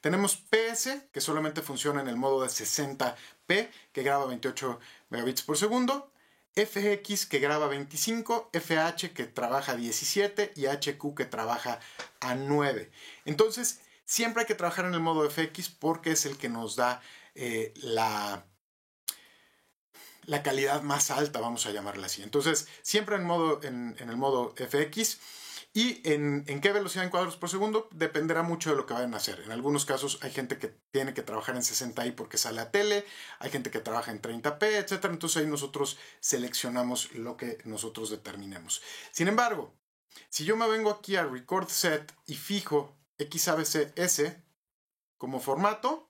Tenemos PS, que solamente funciona en el modo de 60p, que graba 28 megabits por segundo. FX, que graba 25, FH, que trabaja a 17, y HQ, que trabaja a 9. Entonces, siempre hay que trabajar en el modo FX porque es el que nos da la calidad más alta, vamos a llamarla así. Entonces, siempre en el modo FX. ¿Y en qué velocidad en cuadros por segundo? Dependerá mucho de lo que vayan a hacer. En algunos casos hay gente que tiene que trabajar en 60i porque sale a tele, hay gente que trabaja en 30p, etc. Entonces ahí nosotros seleccionamos lo que nosotros determinemos. Sin embargo, si yo me vengo aquí a Record Set y fijo XABCS como formato,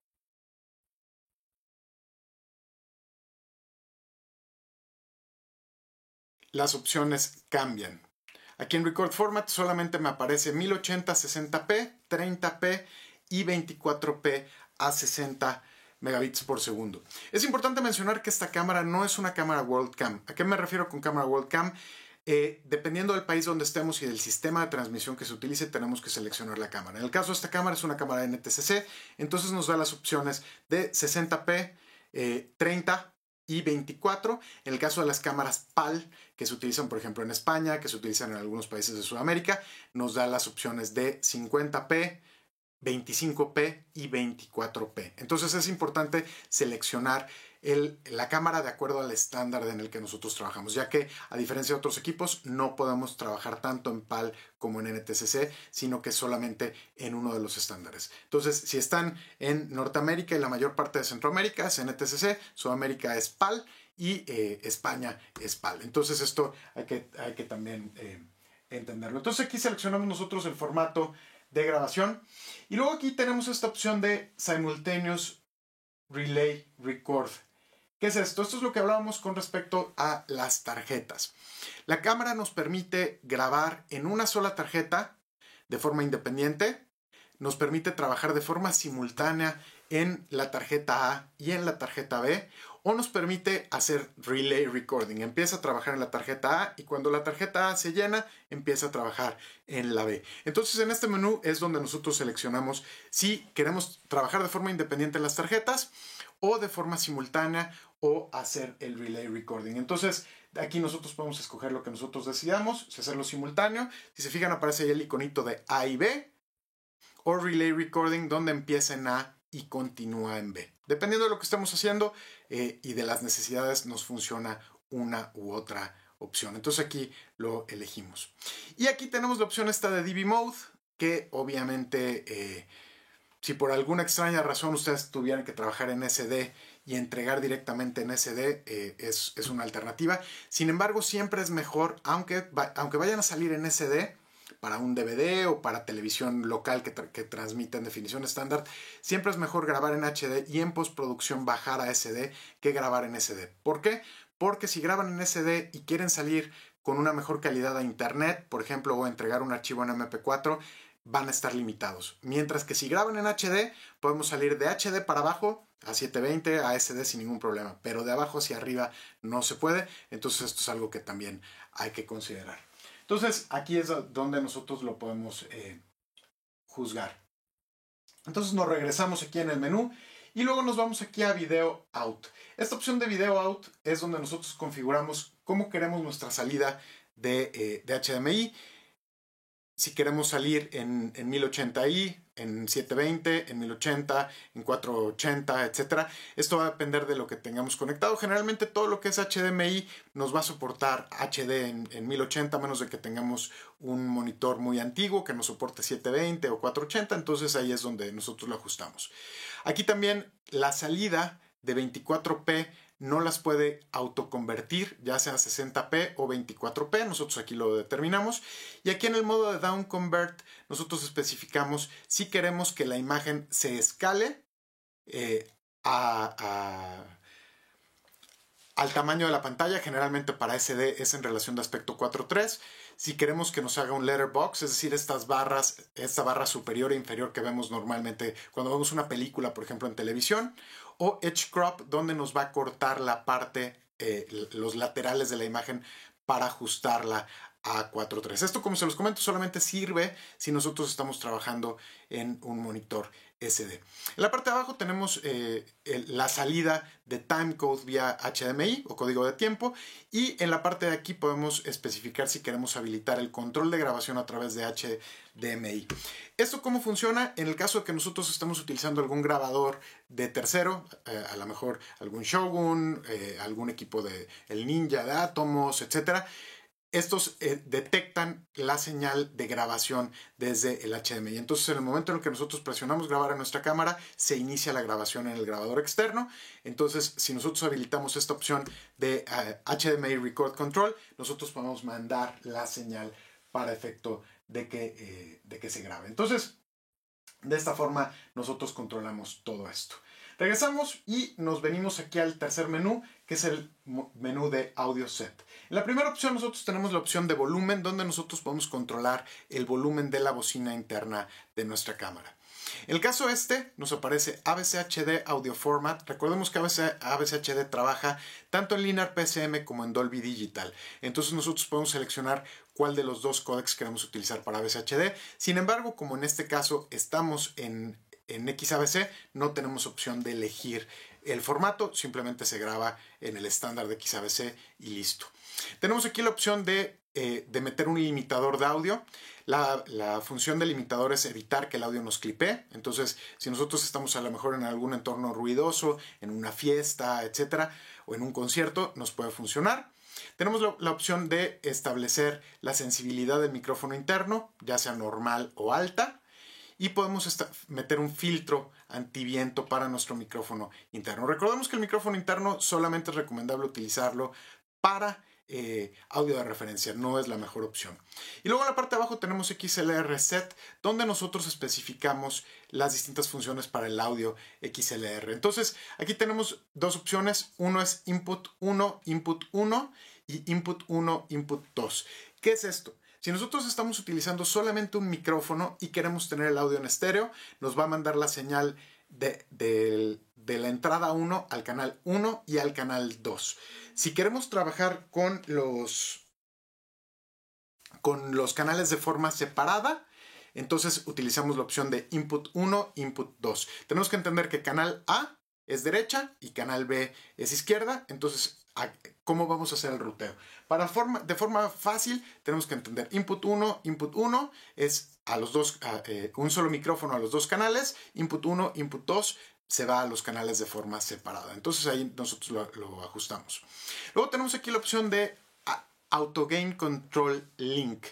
las opciones cambian. Aquí en Record Format solamente me aparece 1080 60p, 30p y 24p a 60 megabits por segundo. Es importante mencionar que esta cámara no es una cámara WorldCam. ¿A qué me refiero con cámara WorldCam? Dependiendo del país donde estemos y del sistema de transmisión que se utilice, tenemos que seleccionar la cámara. En el caso de esta cámara es una cámara NTSC, entonces nos da las opciones de 60p, 30 y 24. En el caso de las cámaras PAL, que se utilizan por ejemplo en España, que se utilizan en algunos países de Sudamérica, nos da las opciones de 50p, 25p y 24p. Entonces es importante seleccionar la cámara de acuerdo al estándar en el que nosotros trabajamos, ya que a diferencia de otros equipos no podemos trabajar tanto en PAL como en NTSC, sino que solamente en uno de los estándares. Entonces, si están en Norteamérica y la mayor parte de Centroamérica es NTSC, Sudamérica es PAL y España es PAL. Entonces esto hay que también entenderlo. Entonces aquí seleccionamos nosotros el formato de grabación y luego aquí tenemos esta opción de Simultaneous Relay Record. ¿Qué es esto? Esto es lo que hablábamos con respecto a las tarjetas. La cámara nos permite grabar en una sola tarjeta de forma independiente, nos permite trabajar de forma simultánea en la tarjeta A y en la tarjeta B, o nos permite hacer relay recording. Empieza a trabajar en la tarjeta A y cuando la tarjeta A se llena, empieza a trabajar en la B. Entonces en este menú es donde nosotros seleccionamos si queremos trabajar de forma independiente en las tarjetas o de forma simultánea o hacer el relay recording. Entonces aquí nosotros podemos escoger lo que nosotros decidamos, si hacerlo simultáneo. Si se fijan aparece ahí el iconito de A y B, o relay recording donde empieza en A y continúa en B. Dependiendo de lo que estemos haciendo y de las necesidades nos funciona una u otra opción. Entonces aquí lo elegimos. Y aquí tenemos la opción esta de DV Mode, que obviamente si por alguna extraña razón ustedes tuvieran que trabajar en SD y entregar directamente en SD, es una alternativa. Sin embargo, siempre es mejor, aunque vayan a salir en SD, para un DVD o para televisión local que transmite en definición estándar, siempre es mejor grabar en HD y en postproducción bajar a SD que grabar en SD. ¿Por qué? Porque si graban en SD y quieren salir con una mejor calidad a internet, por ejemplo, o entregar un archivo en MP4, van a estar limitados. Mientras que si graban en HD, podemos salir de HD para abajo a 720, a SD sin ningún problema, pero de abajo hacia arriba no se puede. Entonces esto es algo que también hay que considerar. Entonces aquí es donde nosotros lo podemos juzgar. Entonces nos regresamos aquí en el menú y luego nos vamos aquí a Video Out. Esta opción de Video Out es donde nosotros configuramos cómo queremos nuestra salida de HDMI. Si queremos salir en 1080i, en 720, en 1080, en 480, etc. Esto va a depender de lo que tengamos conectado. Generalmente todo lo que es HDMI nos va a soportar HD en 1080, a menos de que tengamos un monitor muy antiguo que nos soporte 720 o 480. Entonces ahí es donde nosotros lo ajustamos. Aquí también la salida de 24p no las puede autoconvertir, ya sea 60p o 24p, nosotros aquí lo determinamos. Y aquí en el modo de Down Convert, nosotros especificamos si queremos que la imagen se escale al tamaño de la pantalla. Generalmente para SD es en relación de aspecto 4:3. Si queremos que nos haga un letterbox, es decir, esta barra superior e inferior que vemos normalmente cuando vemos una película, por ejemplo, en televisión, o Edge Crop, donde nos va a cortar la parte, los laterales de la imagen para ajustarla a 4:3. Esto, como se los comento, solamente sirve si nosotros estamos trabajando en un monitor SD. En la parte de abajo tenemos la salida de timecode vía HDMI o código de tiempo, y en la parte de aquí podemos especificar si queremos habilitar el control de grabación a través de HDMI. ¿Esto cómo funciona? En el caso de que nosotros estemos utilizando algún grabador de tercero, a lo mejor algún Shogun, algún equipo de el Ninja de Atomos, etcétera. Estos detectan la señal de grabación desde el HDMI. Entonces, en el momento en el que nosotros presionamos grabar en nuestra cámara, se inicia la grabación en el grabador externo. Entonces, si nosotros habilitamos esta opción de HDMI Record Control, nosotros podemos mandar la señal para efecto de que se grabe. Entonces, de esta forma, nosotros controlamos todo esto. Regresamos y nos venimos aquí al tercer menú, que es el menú de Audio Set. En la primera opción nosotros tenemos la opción de volumen, donde nosotros podemos controlar el volumen de la bocina interna de nuestra cámara. En el caso nos aparece ABC HD Audio Format. Recordemos que ABC HD trabaja tanto en Linear PSM como en Dolby Digital. Entonces nosotros podemos seleccionar cuál de los dos códecs queremos utilizar para ABC HD. Sin embargo, como en este caso estamos en XABC, no tenemos opción de elegir el formato, simplemente se graba en el estándar de XABC y listo. Tenemos aquí la opción de meter un limitador de audio. La función del limitador es evitar que el audio nos clipee. Entonces, si nosotros estamos a lo mejor en algún entorno ruidoso, en una fiesta, etcétera, o en un concierto, nos puede funcionar. Tenemos la opción de establecer la sensibilidad del micrófono interno, ya sea normal o alta. Y podemos meter un filtro antiviento para nuestro micrófono interno. Recordemos que el micrófono interno solamente es recomendable utilizarlo para audio de referencia, no es la mejor opción. Y luego en la parte de abajo tenemos XLR Set, donde nosotros especificamos las distintas funciones para el audio XLR. Entonces aquí tenemos dos opciones, uno es Input 1, Input 1 y Input 1, Input 2. ¿Qué es esto? Si nosotros estamos utilizando solamente un micrófono y queremos tener el audio en estéreo, nos va a mandar la señal de la entrada 1 al canal 1 y al canal 2. Si queremos trabajar con los canales de forma separada, entonces utilizamos la opción de Input 1, Input 2. Tenemos que entender que canal A es derecha y canal B es izquierda. Entonces, ¿cómo vamos a hacer el ruteo? De forma fácil, tenemos que entender Input 1 es a los dos, un solo micrófono a los dos canales. Input 1, Input 2 se va a los canales de forma separada. Entonces ahí nosotros lo ajustamos. Luego tenemos aquí la opción de Auto Gain Control Link.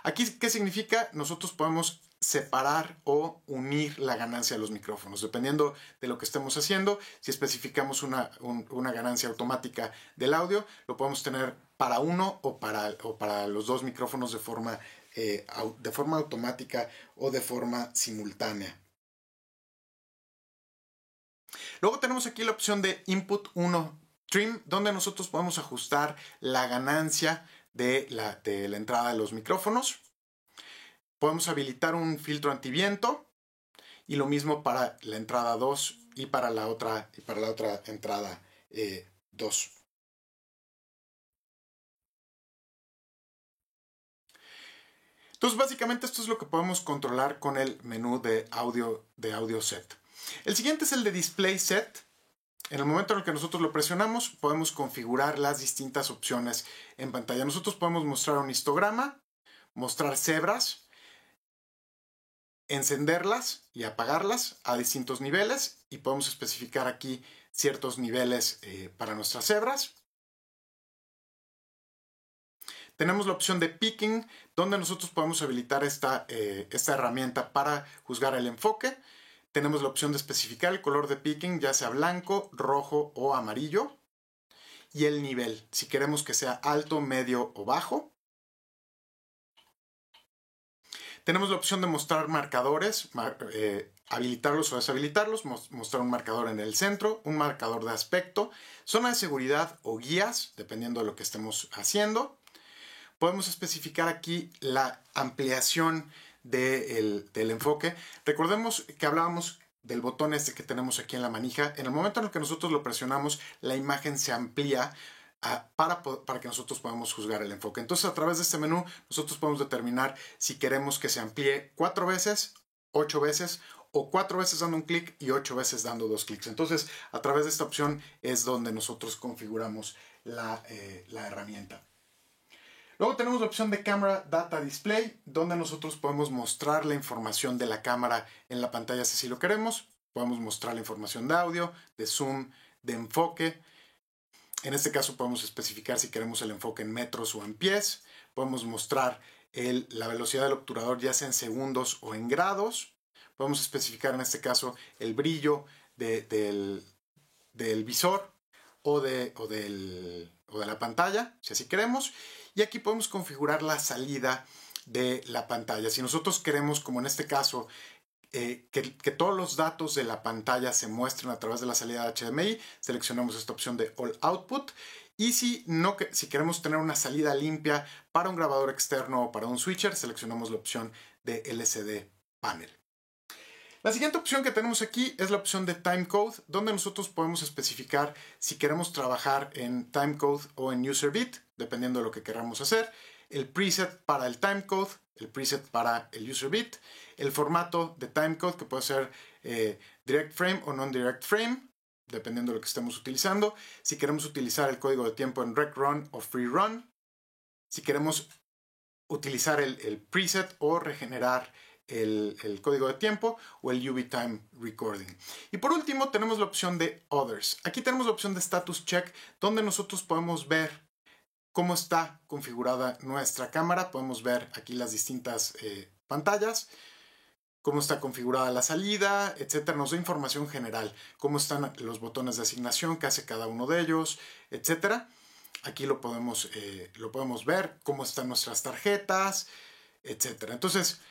Aquí, ¿qué significa? Nosotros podemos separar o unir la ganancia de los micrófonos, dependiendo de lo que estemos haciendo. Si especificamos una ganancia automática del audio, lo podemos tener para uno o para los dos micrófonos de forma automática o de forma simultánea. Luego tenemos aquí la opción de Input 1 Trim, donde nosotros podemos ajustar la ganancia de la entrada de los micrófonos. Podemos habilitar un filtro antiviento y lo mismo para la entrada 2 y para la otra entrada 2. Entonces, básicamente esto es lo que podemos controlar con el menú de audio set. El siguiente es el de Display Set. En el momento en el que nosotros lo presionamos, podemos configurar las distintas opciones en pantalla. Nosotros podemos mostrar un histograma, mostrar cebras, encenderlas y apagarlas a distintos niveles, y podemos especificar aquí ciertos niveles para nuestras cebras. Tenemos la opción de Peaking, donde nosotros podemos habilitar esta herramienta para juzgar el enfoque. Tenemos la opción de especificar el color de Peaking, ya sea blanco, rojo o amarillo. Y el nivel, si queremos que sea alto, medio o bajo. Tenemos la opción de mostrar marcadores, habilitarlos o deshabilitarlos, mostrar un marcador en el centro, un marcador de aspecto, zona de seguridad o guías, dependiendo de lo que estemos haciendo. Podemos especificar aquí la ampliación del enfoque. Recordemos que hablábamos del botón que tenemos aquí en la manija. En el momento en el que nosotros lo presionamos, la imagen se amplía para que nosotros podamos juzgar el enfoque. Entonces, a través de este menú, nosotros podemos determinar si queremos que se amplíe 4 veces, 8 veces o 4 veces dando un clic y 8 veces dando 2 clics. Entonces, a través de esta opción es donde nosotros configuramos la herramienta. Luego tenemos la opción de Camera Data Display, donde nosotros podemos mostrar la información de la cámara en la pantalla si así lo queremos. Podemos mostrar la información de audio, de zoom, de enfoque. En este caso podemos especificar si queremos el enfoque en metros o en pies. Podemos mostrar la velocidad del obturador ya sea en segundos o en grados. Podemos especificar en este caso el brillo del visor o de la pantalla, si así queremos. Y aquí podemos configurar la salida de la pantalla. Si nosotros queremos, como en este caso, que todos los datos de la pantalla se muestren a través de la salida de HDMI, seleccionamos esta opción de All Output. Y si queremos tener una salida limpia para un grabador externo o para un switcher, seleccionamos la opción de LCD Panel. La siguiente opción que tenemos aquí es la opción de Timecode, donde nosotros podemos especificar si queremos trabajar en Timecode o en UserBit, dependiendo de lo que queramos hacer, el preset para el Timecode, el preset para el UserBit, el formato de Timecode, que puede ser Direct Frame o Non-Direct Frame, dependiendo de lo que estemos utilizando, si queremos utilizar el código de tiempo en Rec Run o Free Run, si queremos utilizar el preset o regenerar el código de tiempo o el UV Time Recording. Y por último tenemos la opción de Others. Aquí tenemos la opción de Status Check, donde nosotros podemos ver cómo está configurada nuestra cámara. Podemos ver aquí las distintas pantallas, cómo está configurada la salida, etcétera. Nos da información general, cómo están los botones de asignación, qué hace cada uno de ellos, etcétera. Aquí lo podemos ver, cómo están nuestras tarjetas, etcétera. Entonces,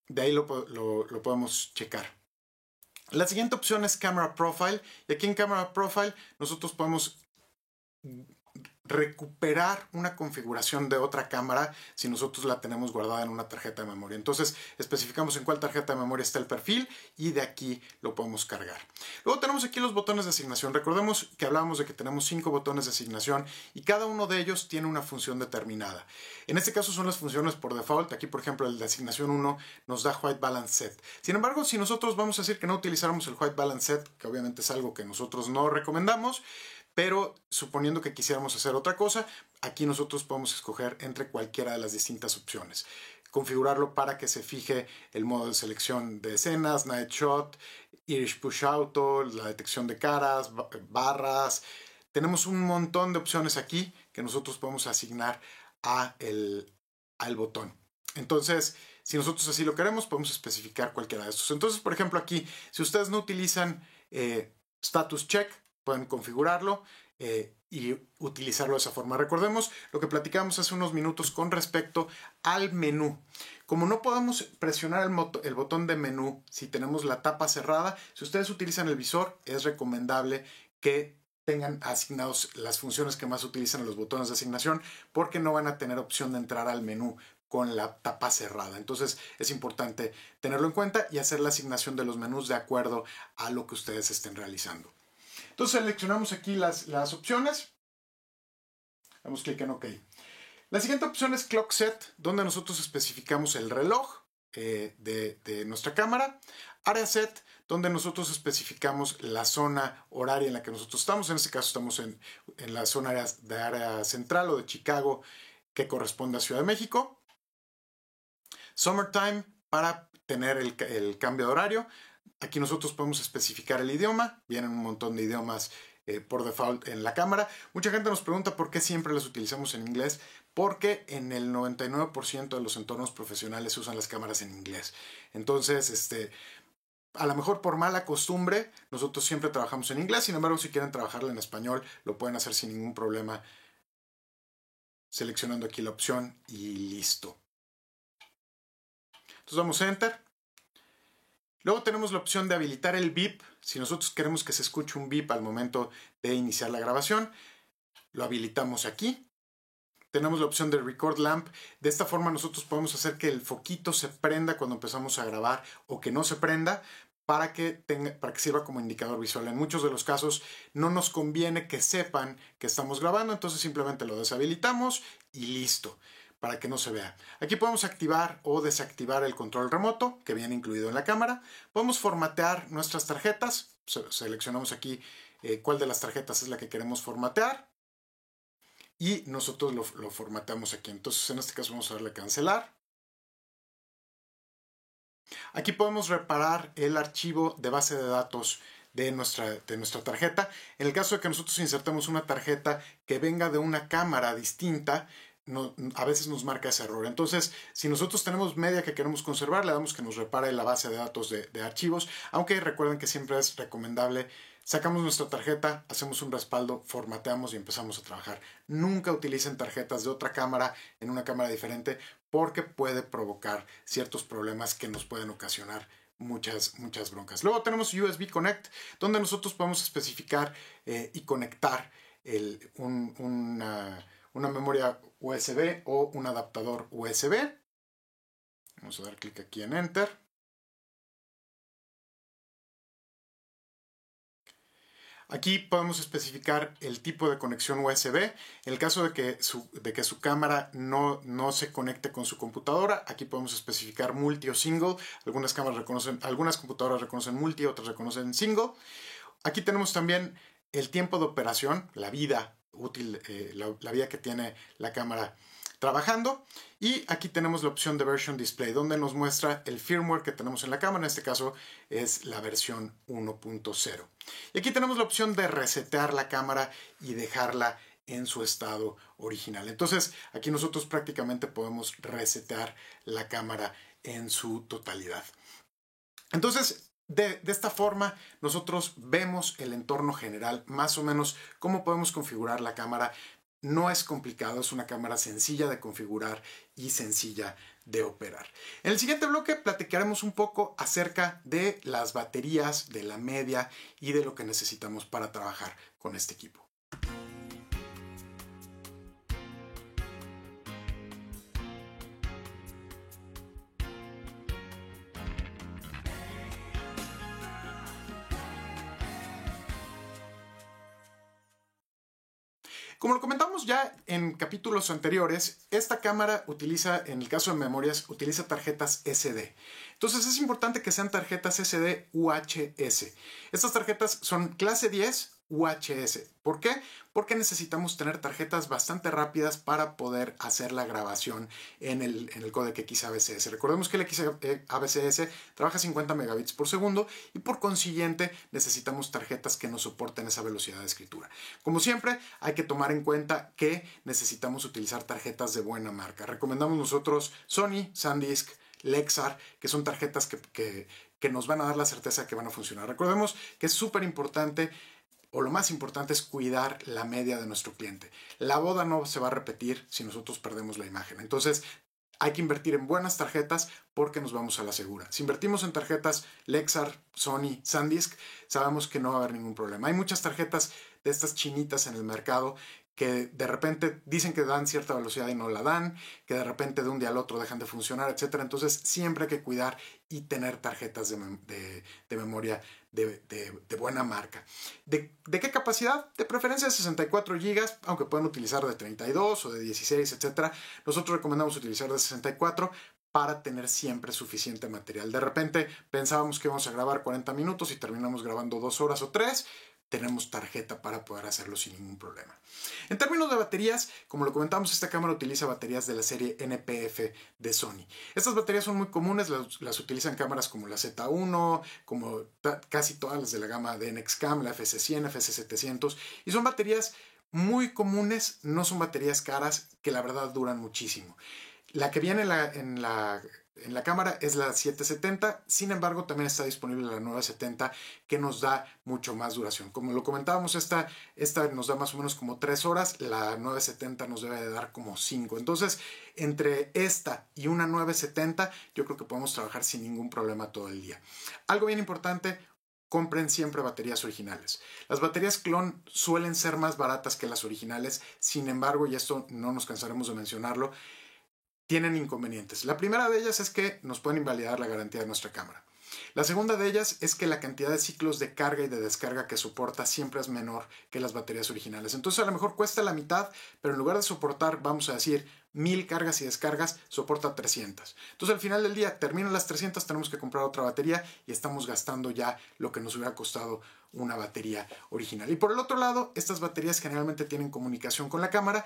de ahí lo podemos checar. La siguiente opción es Camera Profile. Y aquí en Camera Profile nosotros podemos recuperar una configuración de otra cámara si nosotros la tenemos guardada en una tarjeta de memoria. Entonces especificamos en cuál tarjeta de memoria está el perfil y de aquí lo podemos cargar. Luego tenemos aquí los botones de asignación. Recordemos que hablábamos de que tenemos 5 botones de asignación y cada uno de ellos tiene una función determinada. En este caso son las funciones por default. Aquí por ejemplo el de asignación 1 nos da White Balance Set. Sin embargo, si nosotros vamos a decir que no utilizáramos el White Balance Set, que obviamente es algo que nosotros no recomendamos, pero suponiendo que quisiéramos hacer otra cosa, aquí nosotros podemos escoger entre cualquiera de las distintas opciones. Configurarlo para que se fije el modo de selección de escenas, Night Shot, Irish Push Auto, la detección de caras, barras. Tenemos un montón de opciones aquí que nosotros podemos asignar al botón. Entonces, si nosotros así lo queremos, podemos especificar cualquiera de estos. Entonces, por ejemplo, aquí, si ustedes no utilizan Status Check, pueden configurarlo y utilizarlo de esa forma. Recordemos lo que platicamos hace unos minutos con respecto al menú. Como no podemos presionar el botón de menú si tenemos la tapa cerrada, si ustedes utilizan el visor, es recomendable que tengan asignados las funciones que más utilizan en los botones de asignación, porque no van a tener opción de entrar al menú con la tapa cerrada. Entonces es importante tenerlo en cuenta y hacer la asignación de los menús de acuerdo a lo que ustedes estén realizando. Entonces seleccionamos aquí las opciones. Damos clic en OK. La siguiente opción es Clock Set, donde nosotros especificamos el reloj de nuestra cámara. Area Set, donde nosotros especificamos la zona horaria en la que nosotros estamos. En este caso estamos en la zona de área central o de Chicago, que corresponde a Ciudad de México. Summertime, para tener el cambio de horario. Aquí nosotros podemos especificar el idioma. Vienen un montón de idiomas por default en la cámara. Mucha gente nos pregunta por qué siempre las utilizamos en inglés. Porque en el 99% de los entornos profesionales se usan las cámaras en inglés. Entonces, a lo mejor por mala costumbre, nosotros siempre trabajamos en inglés. Sin embargo, si quieren trabajarla en español, lo pueden hacer sin ningún problema. Seleccionando aquí la opción y listo. Entonces damos a Enter. Luego tenemos la opción de habilitar el beep. Si nosotros queremos que se escuche un beep al momento de iniciar la grabación, lo habilitamos aquí. Tenemos la opción de Record Lamp. De esta forma nosotros podemos hacer que el foquito se prenda cuando empezamos a grabar o que no se prenda para que sirva como indicador visual. En muchos de los casos no nos conviene que sepan que estamos grabando, entonces simplemente lo deshabilitamos y listo. para que no se vea. Aquí podemos activar o desactivar el control remoto que viene incluido en la cámara. Podemos formatear nuestras tarjetas. Seleccionamos aquí cuál de las tarjetas es la que queremos formatear. Y nosotros lo formateamos aquí. Entonces en este caso vamos a darle a cancelar. Aquí podemos reparar el archivo de base de datos de nuestra tarjeta. En el caso de que nosotros insertemos una tarjeta que venga de una cámara distinta, a veces nos marca ese error. Entonces, si nosotros tenemos media que queremos conservar, le damos que nos repare la base de datos de archivos, aunque recuerden que siempre es recomendable. Sacamos nuestra tarjeta, hacemos un respaldo, formateamos y empezamos a trabajar. Nunca utilicen tarjetas de otra cámara en una cámara diferente porque puede provocar ciertos problemas que nos pueden ocasionar muchas broncas. Luego tenemos USB Connect, donde nosotros podemos especificar y conectar una memoria USB o un adaptador USB. Vamos a dar clic aquí en Enter. Aquí podemos especificar el tipo de conexión USB. En el caso de que su cámara no se conecte con su computadora, aquí podemos especificar multi o single. Algunas computadoras reconocen multi, otras reconocen single. Aquí tenemos también el tiempo de operación, la vida útil, la vida que tiene la cámara trabajando. Y aquí tenemos la opción de Version Display, donde nos muestra el firmware que tenemos en la cámara. En este caso es la versión 1.0. Y aquí tenemos la opción de resetear la cámara y dejarla en su estado original. Entonces aquí nosotros prácticamente podemos resetear la cámara en su totalidad. Entonces, de esta forma nosotros vemos el entorno general, más o menos cómo podemos configurar la cámara. No es complicado, es una cámara sencilla de configurar y sencilla de operar. En el siguiente bloque platicaremos un poco acerca de las baterías, de la media y de lo que necesitamos para trabajar con este equipo. Como lo comentamos ya en capítulos anteriores, esta cámara utiliza, en el caso de memorias, utiliza tarjetas SD. Entonces es importante que sean tarjetas SD UHS. Estas tarjetas son clase 10 UHS. ¿Por qué? Porque necesitamos tener tarjetas bastante rápidas para poder hacer la grabación en el códec XABCS. Recordemos que el XABCS trabaja 50 megabits por segundo y por consiguiente necesitamos tarjetas que nos soporten esa velocidad de escritura. Como siempre, hay que tomar en cuenta que necesitamos utilizar tarjetas de buena marca. Recomendamos nosotros Sony, SanDisk, Lexar, que son tarjetas que nos van a dar la certeza que van a funcionar. Recordemos que es súper importante, o lo más importante es cuidar la media de nuestro cliente. La boda no se va a repetir si nosotros perdemos la imagen. Entonces hay que invertir en buenas tarjetas porque nos vamos a la segura. Si invertimos en tarjetas Lexar, Sony, SanDisk, sabemos que no va a haber ningún problema. Hay muchas tarjetas de estas chinitas en el mercado que de repente dicen que dan cierta velocidad y no la dan, que de repente de un día al otro dejan de funcionar, etc. Entonces siempre hay que cuidar y tener tarjetas de memoria de buena marca. ¿De qué capacidad? De preferencia de 64 GB, aunque pueden utilizar de 32 o de 16, etc. Nosotros recomendamos utilizar de 64 para tener siempre suficiente material. De repente pensábamos que íbamos a grabar 40 minutos y terminamos grabando 2 horas o 3. Tenemos tarjeta para poder hacerlo sin ningún problema. En términos de baterías, como lo comentamos, esta cámara utiliza baterías de la serie NPF de Sony. Estas baterías son muy comunes, las utilizan cámaras como la Z1, como casi todas las de la gama de NXCAM, la FS100, FS700, y son baterías muy comunes, no son baterías caras que la verdad duran muchísimo. La que viene en la cámara es la 770, sin embargo también está disponible la 970 que nos da mucho más duración. Como lo comentábamos, esta nos da más o menos como 3 horas, la 970 nos debe de dar como 5. Entonces, entre esta y una 970 yo creo que podemos trabajar sin ningún problema todo el día. Algo bien importante: compren siempre baterías originales. Las baterías clon suelen ser más baratas que las originales, sin embargo, y esto no nos cansaremos de mencionarlo, tienen inconvenientes. La primera de ellas es que nos pueden invalidar la garantía de nuestra cámara. La segunda de ellas es que la cantidad de ciclos de carga y de descarga que soporta siempre es menor que las baterías originales. Entonces a lo mejor cuesta la mitad, pero en lugar de soportar, vamos a decir, 1000 cargas y descargas, soporta 300. Entonces al final del día terminan las 300, tenemos que comprar otra batería y estamos gastando ya lo que nos hubiera costado una batería original. Y por el otro lado, estas baterías generalmente tienen comunicación con la cámara,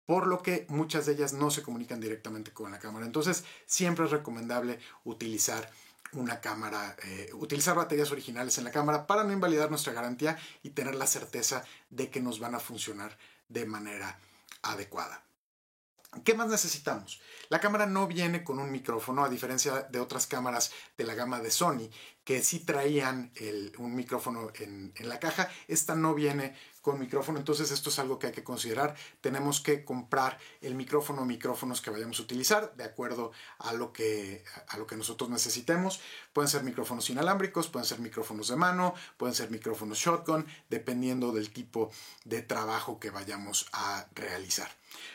por lo que muchas de ellas no se comunican directamente con la cámara. Entonces siempre es recomendable utilizar una cámara, utilizar baterías originales en la cámara para no invalidar nuestra garantía y tener la certeza de que nos van a funcionar de manera adecuada. ¿Qué más necesitamos? La cámara no viene con un micrófono, a diferencia de otras cámaras de la gama de Sony, que sí traían un micrófono en la caja. Esta no viene con micrófono, entonces esto es algo que hay que considerar. Tenemos que comprar el micrófono o micrófonos que vayamos a utilizar de acuerdo a lo que nosotros necesitemos. Pueden ser micrófonos inalámbricos, pueden ser micrófonos de mano, pueden ser micrófonos shotgun, dependiendo del tipo de trabajo que vayamos a realizar.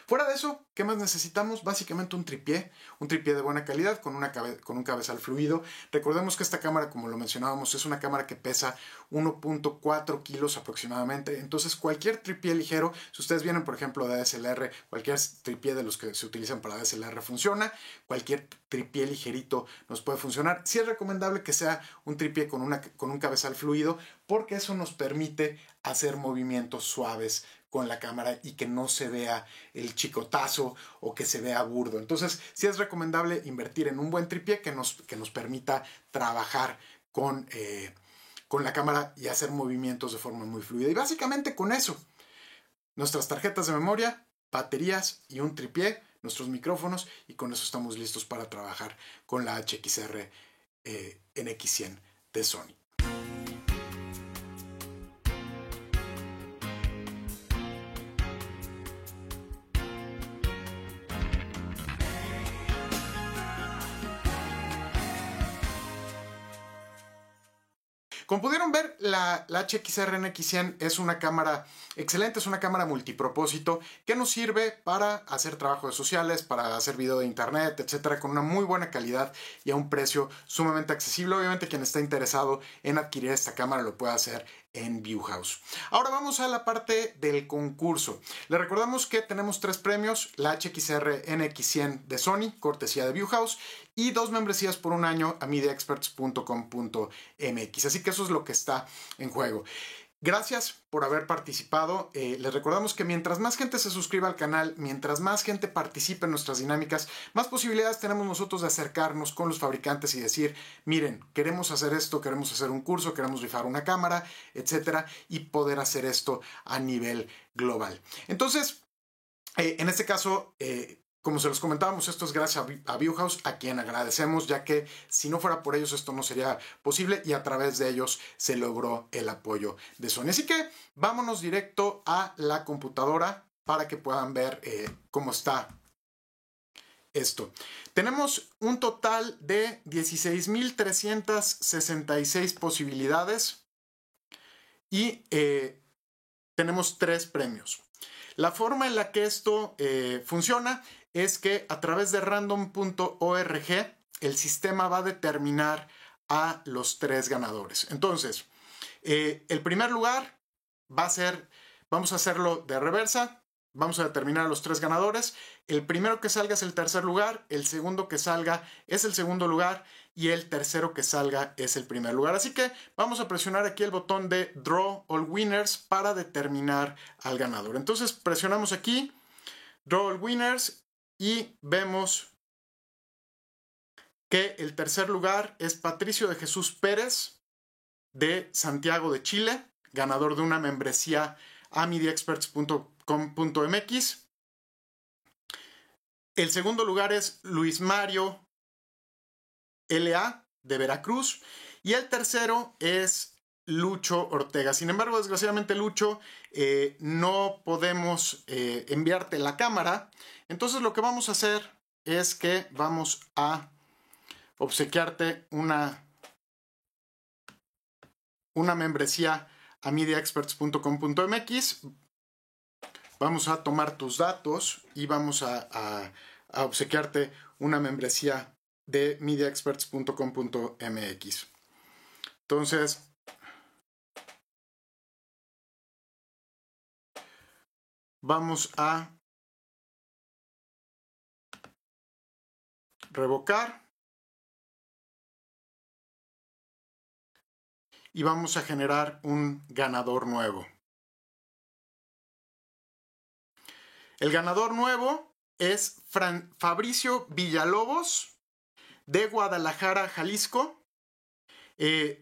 Fuera de eso, ¿qué más necesitamos? Básicamente un tripié de buena calidad con un cabezal fluido. Recordemos que esta cámara, como lo mencionábamos, es una cámara que pesa 1.4 kilos aproximadamente. Entonces cualquier tripié ligero, si ustedes vienen por ejemplo de DSLR, cualquier tripié de los que se utilizan para DSLR funciona. Cualquier tripié ligerito nos puede funcionar. Sí es recomendable que sea un tripié con un cabezal fluido, porque eso nos permite hacer movimientos suaves con la cámara y que no se vea el chicotazo o que se vea burdo. Entonces sí es recomendable invertir en un buen tripié que nos permita trabajar con la cámara y hacer movimientos de forma muy fluida. Y básicamente con eso, nuestras tarjetas de memoria, baterías y un tripié, nuestros micrófonos, y con eso estamos listos para trabajar con la HXR NX100 de Sony. Como pudieron ver, la HXR NX100 es una cámara excelente, es una cámara multipropósito que nos sirve para hacer trabajos sociales, para hacer video de internet, etcétera, con una muy buena calidad y a un precio sumamente accesible. Obviamente quien está interesado en adquirir esta cámara lo puede hacer en Viewhouse. Ahora vamos a la parte del concurso. Les recordamos que tenemos 3 premios: la HXR NX100 de Sony, cortesía de Viewhouse, y 2 membresías por un año a mediaexperts.com.mx. Así que eso es lo que está en juego. Gracias por haber participado. Les recordamos que mientras más gente se suscriba al canal, mientras más gente participe en nuestras dinámicas, más posibilidades tenemos nosotros de acercarnos con los fabricantes y decir: miren, queremos hacer esto, queremos hacer un curso, queremos rifar una cámara, etcétera, y poder hacer esto a nivel global. Entonces, en este caso, como se los comentábamos, esto es gracias a Viewhouse, a quien agradecemos, ya que si no fuera por ellos esto no sería posible, y a través de ellos se logró el apoyo de Sony. Así que vámonos directo a la computadora para que puedan ver cómo está esto. Tenemos un total de 16,366 posibilidades y tenemos 3 premios. La forma en la que esto funciona es que a través de random.org el sistema va a determinar a los 3 ganadores. Entonces, el primer lugar va a ser, vamos a hacerlo de reversa, vamos a determinar a los 3 ganadores. El primero que salga es el tercer lugar, el segundo que salga es el segundo lugar y el tercero que salga es el primer lugar. Así que vamos a presionar aquí el botón de Draw All Winners para determinar al ganador. Entonces presionamos aquí Draw All Winners y vemos que el tercer lugar es Patricio de Jesús Pérez de Santiago de Chile, ganador de una membresía a mediaexperts.com.mx. El segundo lugar es Luis Mario LA de Veracruz y el tercero es Lucho Ortega. Sin embargo, desgraciadamente, Lucho, no podemos enviarte la cámara. Entonces lo que vamos a hacer es que vamos a obsequiarte una membresía a mediaexperts.com.mx. Vamos a tomar tus datos y vamos a obsequiarte una membresía de mediaexperts.com.mx. Entonces, vamos a revocar y vamos a generar un ganador nuevo. El ganador nuevo es Fabricio Villalobos de Guadalajara, Jalisco.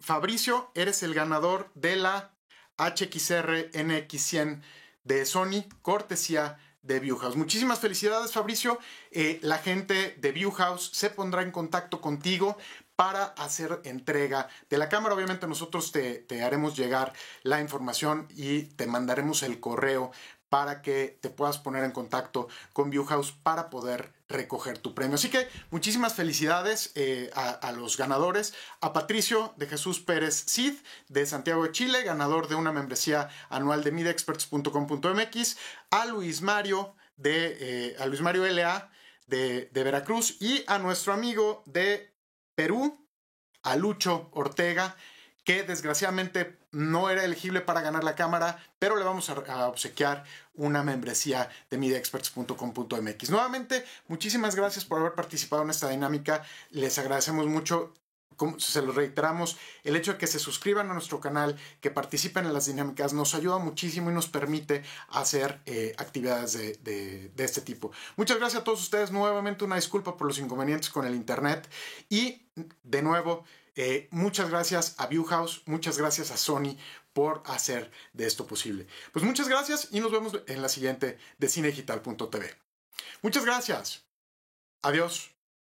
Fabricio, eres el ganador de la HXR NX100 de Sony, cortesía de Viewhouse. Muchísimas felicidades, Fabricio. La gente de Viewhouse se pondrá en contacto contigo para hacer entrega de la cámara. Obviamente nosotros te haremos llegar la información y te mandaremos el correo para que te puedas poner en contacto con Viewhouse para poder recoger tu premio. Así que muchísimas felicidades a los ganadores. A Patricio de Jesús Pérez Cid de Santiago de Chile, ganador de una membresía anual de midexperts.com.mx. A Luis Mario LA de Veracruz, y a nuestro amigo de Perú, a Lucho Ortega, que desgraciadamente no era elegible para ganar la cámara, pero le vamos a obsequiar una membresía de midexperts.com.mx. Nuevamente, muchísimas gracias por haber participado en esta dinámica. Les agradecemos mucho, como se los reiteramos, el hecho de que se suscriban a nuestro canal, que participen en las dinámicas, nos ayuda muchísimo y nos permite hacer actividades de este tipo. Muchas gracias a todos ustedes. Nuevamente una disculpa por los inconvenientes con el internet, y de nuevo muchas gracias a Viewhouse, muchas gracias a Sony por hacer de esto posible. Pues muchas gracias y nos vemos en la siguiente de cinedigital.tv. Muchas gracias. Adiós.